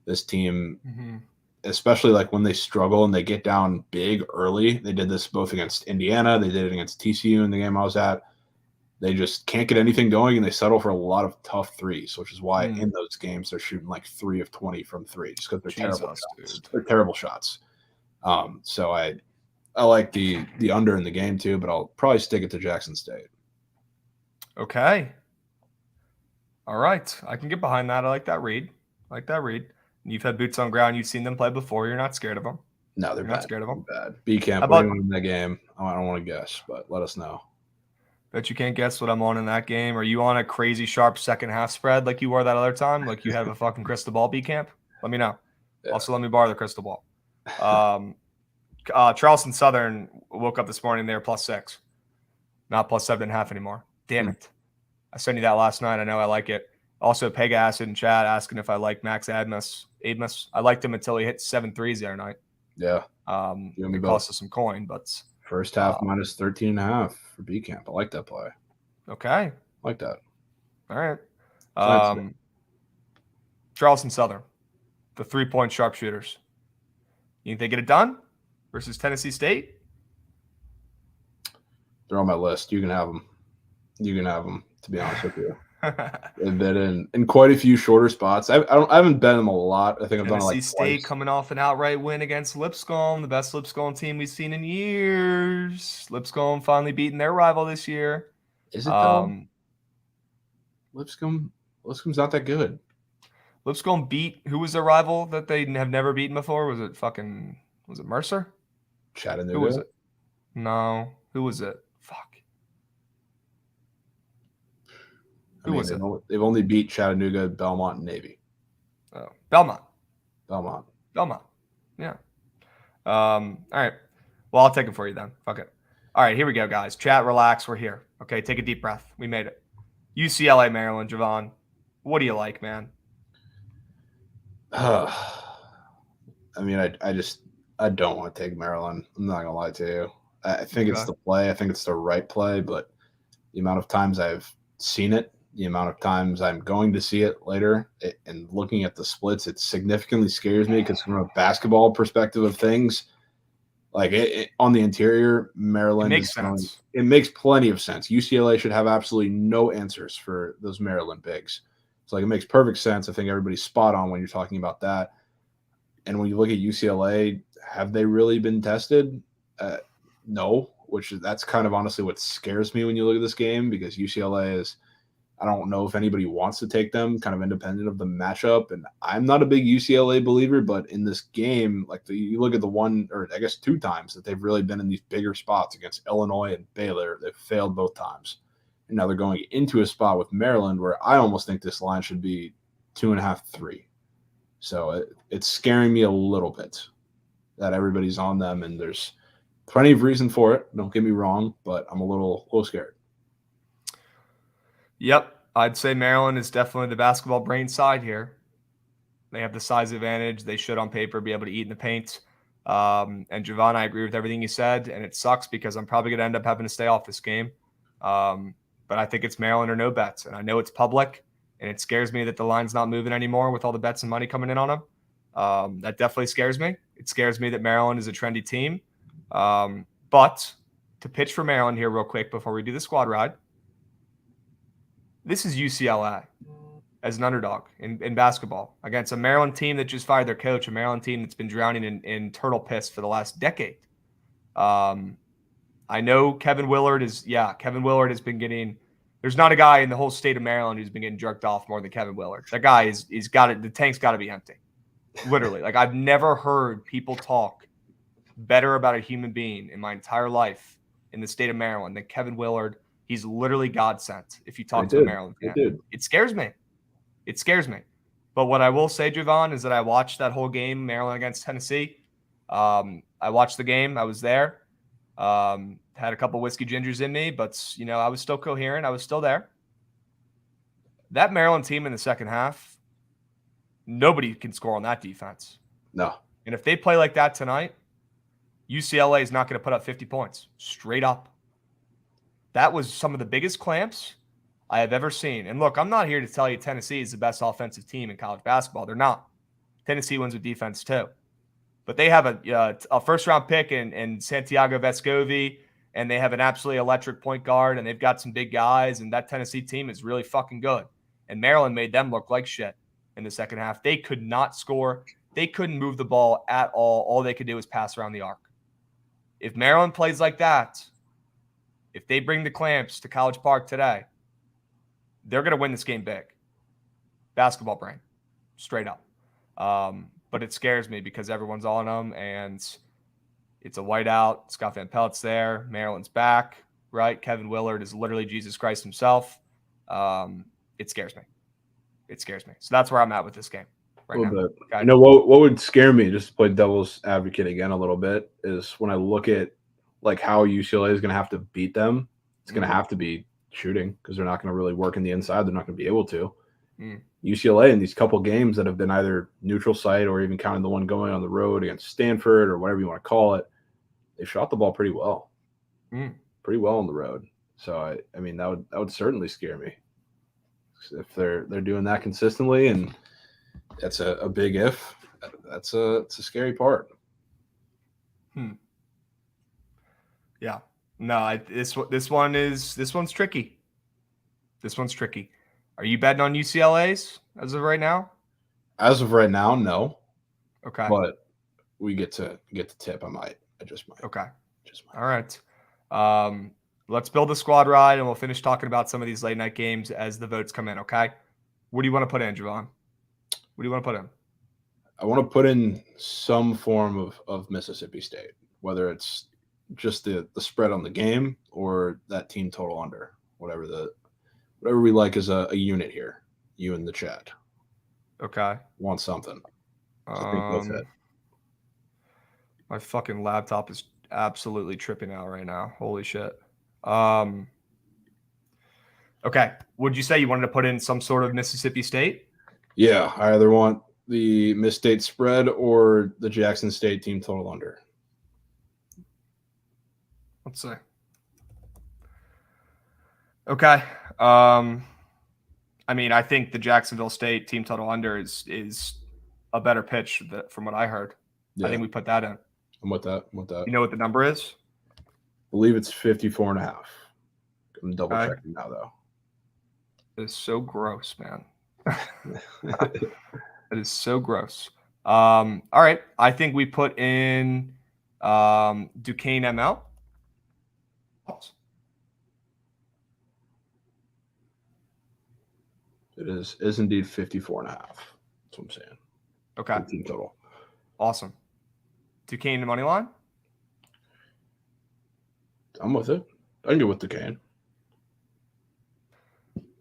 this team, especially like when they struggle and they get down big early, they did this both against Indiana, they did it against TCU in the game I was at. They just can't get anything going, and they settle for a lot of tough threes, which is why in those games they're shooting like 3 of 20 from 3 just because they're terrible shots. Dude. They're terrible shots. So I like the under in the game too, but I'll probably stick it to Jackson State. Okay. All right. I can get behind that. I like that read. You've had boots on ground. You've seen them play before. You're not scared of them. No, they're not scared of them. Bad. B camp. What are you in that game? I don't want to guess, but let us know. Bet you can't guess what I'm on in that game. Are you on a crazy sharp second half spread like you were that other time? Like you have a fucking crystal ball, B camp? Let me know. Yeah. Also, let me borrow the crystal ball. Charleston Southern woke up this morning. They were plus 6, not plus 7.5 anymore. Damn it! I sent you that last night. I know I like it. Also, Pega Acid in chat asking if I like Max Admus. I liked him until he hit 7 threes the other night. Yeah. It cost us some coin, but First half minus 13.5 for B camp. I like that play. Okay. I like that. All right. Charleston Southern, the 3-point sharpshooters. You think they get it done versus Tennessee State? They're on my list. You can have them. You can have them, to be honest with you. They've been in quite a few shorter spots. I haven't bet them a lot. I think I've done it like Tennessee State twice. coming off an outright win against Lipscomb, the best Lipscomb team we've seen in years. Lipscomb finally beating their rival this year. Is it though? Lipscomb's not that good. Lipscomb beat, who was their rival that they have never beaten before? Was it Mercer? Chattanooga. Who was it? No. Who was it? Fuck. Who was it? They've only beat Chattanooga, Belmont, and Navy. Oh, Belmont. Yeah. All right. Well, I'll take it for you then. Fuck it. All right, here we go, guys. Chat, relax. We're here. Okay, take a deep breath. We made it. UCLA, Maryland, Jovan. What do you like, man? I don't want to take Maryland. I'm not gonna lie to you. I think it's the play. I think it's the right play, but the amount of times I've seen it, the amount of times I'm going to see it later, and looking at the splits, it significantly scares me because from a basketball perspective of things, like on the interior, Maryland makes sense. It makes plenty of sense. UCLA should have absolutely no answers for those Maryland bigs. It's like it makes perfect sense. I think everybody's spot on when you're talking about that. And when you look at UCLA, have they really been tested? No, that's kind of honestly what scares me when you look at this game, because UCLA is, I don't know if anybody wants to take them, kind of independent of the matchup. And I'm not a big UCLA believer, but in this game, like you look at the one, or I guess 2 times that they've really been in these bigger spots against Illinois and Baylor, they've failed both times. And now they're going into a spot with Maryland where I almost think this line should be 2.5, 3. So it's scaring me a little bit that everybody's on them, and there's plenty of reason for it. Don't get me wrong, but I'm a little scared. Yep. I'd say Maryland is definitely the basketball brain side here. They have the size advantage. They should on paper be able to eat in the paint. And Jovan, I agree with everything you said, and it sucks because I'm probably going to end up having to stay off this game. But I think it's Maryland or no bets, and I know it's public, and it scares me that the line's not moving anymore with all the bets and money coming in on them. That definitely scares me. It scares me that Maryland is a trendy team. But to pitch for Maryland here real quick before we do the squad ride, this is UCLA as an underdog in basketball against a Maryland team that just fired their coach, a Maryland team that's been drowning in turtle piss for the last decade. I know Kevin Willard has been getting – there's not a guy in the whole state of Maryland who's been getting jerked off more than Kevin Willard. That guy he's got it – the tank's got to be empty. Literally. Like, I've never heard people talk better about a human being in my entire life in the state of Maryland than Kevin Willard. He's literally God sent if you talk to a Maryland fan. It scares me. It scares me. But what I will say, Jovan, is that I watched that whole game, Maryland against Tennessee. I watched the game. I was there. Had a couple whiskey gingers in me, but, I was still coherent. I was still there. That Maryland team in the second half, nobody can score on that defense. No. And if they play like that tonight, UCLA is not going to put up 50 points. Straight up. That was some of the biggest clamps I have ever seen. And look, I'm not here to tell you Tennessee is the best offensive team in college basketball. They're not. Tennessee wins with defense too. But they have a first-round pick in Santiago Vescovi, and they have an absolutely electric point guard, and they've got some big guys, and that Tennessee team is really fucking good. And Maryland made them look like shit in the second half. They could not score. They couldn't move the ball at all. All they could do was pass around the arc. If Maryland plays like that, if they bring the clamps to College Park today, they're going to win this game big. Basketball brain. Straight up. But it scares me because everyone's on them, and it's a whiteout. Scott Van Pelt's there. Maryland's back, right? Kevin Willard is literally Jesus Christ himself. It scares me. It scares me. So that's where I'm at with this game right now. Okay. What would scare me, just to play devil's advocate again a little bit, is when I look at like how UCLA is going to have to beat them. It's going to have to be shooting because they're not going to really work in the inside. They're not going to be able to. UCLA in these couple games that have been either neutral site or even counting the one going on the road against Stanford or whatever you want to call it, they shot the ball pretty well. pretty well on the road. So I mean that would certainly scare me if they're doing that consistently, and that's a big if. It's a scary part. Yeah. No, this one's tricky. This one's tricky. Are you betting on UCLA's as of right now? As of right now, no. Okay. But we get to tip. I just might. Okay. Just might. All right. Let's build the squad ride, and we'll finish talking about some of these late night games as the votes come in. Okay. What do you want to put in, Jovan? What do you want to put in? I want to put in some form of Mississippi State, whether it's just the spread on the game or that team total under, whatever we like as a unit here. You in the chat. Okay. Want something? I think that's it. My fucking laptop is absolutely tripping out right now. Holy shit. Okay. Would you say you wanted to put in some sort of Mississippi State? Yeah, I either want the Miss State spread or the Jackson State team total under. Let's see. Okay. I mean, I think the Jacksonville State team total under is a better pitch from what I heard. Yeah. I think we put that in. I'm with that. You know what the number is? I believe it's 54.5. I'm double checking now, though. It's so gross, man. It is so gross. All right. I think we put in Duquesne ML. It is indeed 54.5. That's what I'm saying. Okay. Team total. Awesome. Duquesne to money line? I'm with it. I can get with Duquesne.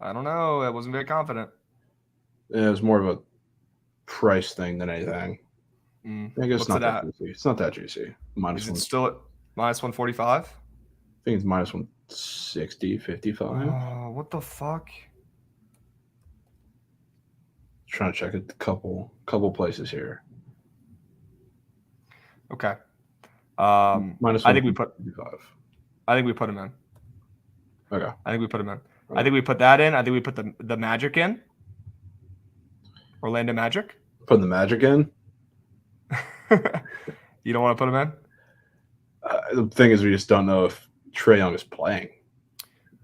I don't know. I wasn't very confident. Yeah, it was more of a price thing than anything. I guess it's not that juicy. It's not that juicy. Is it still at minus 145? I think it's minus 160, 55. Oh, what the fuck? Trying to check a couple places here. Okay. Minus I think we put 55. I think we put him in. Okay. I think we put him in. Okay. I think we put that in. I think we put the Magic in. Orlando Magic. Putting the Magic in. You don't want to put him in? The thing is, we just don't know if Trae Young is playing.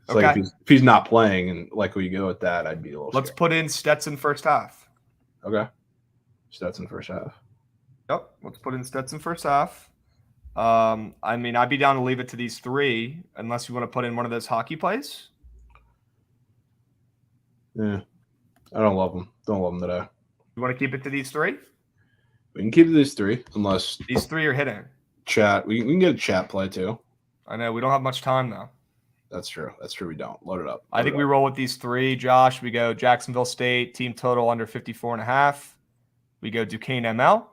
It's okay. Like if he's not playing, and like we go with that, I'd be a little. Let's put in Stetson first half. Okay. Stetson first half. Yep. Let's put in Stetson first half. I mean, I'd be down to leave it to these three, unless you want to put in one of those hockey plays. Yeah. I don't love them. Don't love them today. You want to keep it to these three? We can keep it to these three, unless these three are hitting. Chat. We can get a chat play too. I know. We don't have much time though. That's true. We don't. Load it up. I think we roll with these three, Josh. We go Jacksonville State, team total under 54.5. We go Duquesne ML.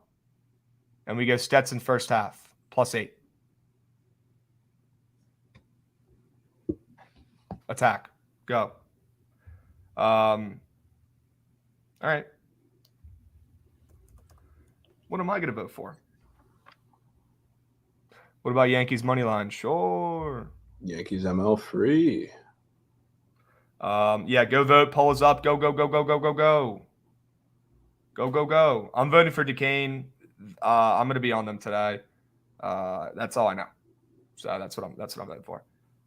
And we go Stetson first half, +8. Attack. Go. All right. What am I going to vote for? What about Yankees money line? Sure. Yankees ML free. Yeah, go vote. Poll is up. Go, go, go, go, go, go, go. Go, go, go. I'm voting for Duquesne. I'm going to be on them today. That's all I know. So that's what I'm voting for.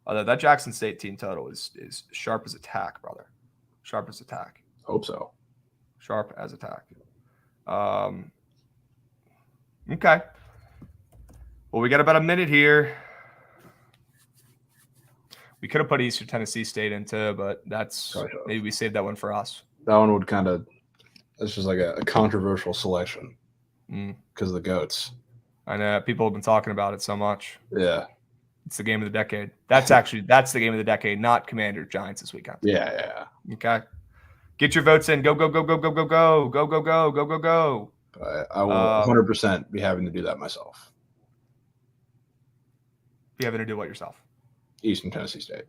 That Jackson State team total is sharp as attack, brother. Sharp as attack. Hope so. Sharp as attack. Okay. Well, we got about a minute here. We could have put Eastern Tennessee State into, but maybe we saved that one for us. That one would that's just like a controversial selection because of the GOATs. I know people have been talking about it so much. Yeah. It's the game of the decade. That's the game of the decade, not Commander Giants this weekend. Yeah. Okay. Get your votes in. Go, go, go, go, go, go, go. Go, go, go, go, go, go. I will 100% be having to do that myself. Be having to do what yourself? Eastern Tennessee State.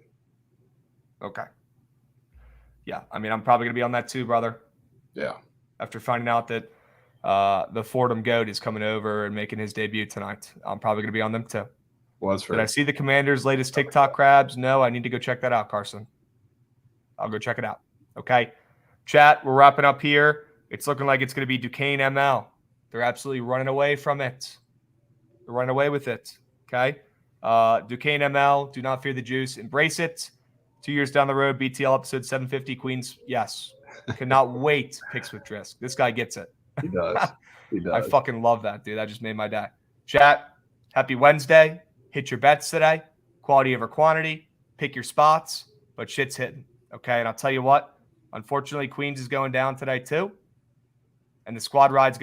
Okay. Yeah. I mean, I'm probably going to be on that too, brother. Yeah. After finding out that the Fordham GOAT is coming over and making his debut tonight, I'm probably going to be on them too. Was Did I hurt. see the Commanders' latest TikTok crabs? No, I need to go check that out, Carson. I'll go check it out. Okay. Chat, we're wrapping up here. It's looking like it's going to be Duquesne ML. They're absolutely running away from it. They're running away with it. Okay. Duquesne ML, do not fear the juice. Embrace it. 2 years down the road, BTL episode 750 Queens. Yes. Cannot wait. Picks with Drisk. This guy gets it. He does. He does. I fucking love that, dude. That just made my day. Chat, happy Wednesday. Hit your bets today. Quality over quantity. Pick your spots, but shit's hitting. Okay. And I'll tell you what, unfortunately, Queens is going down today too. And the squad ride's going to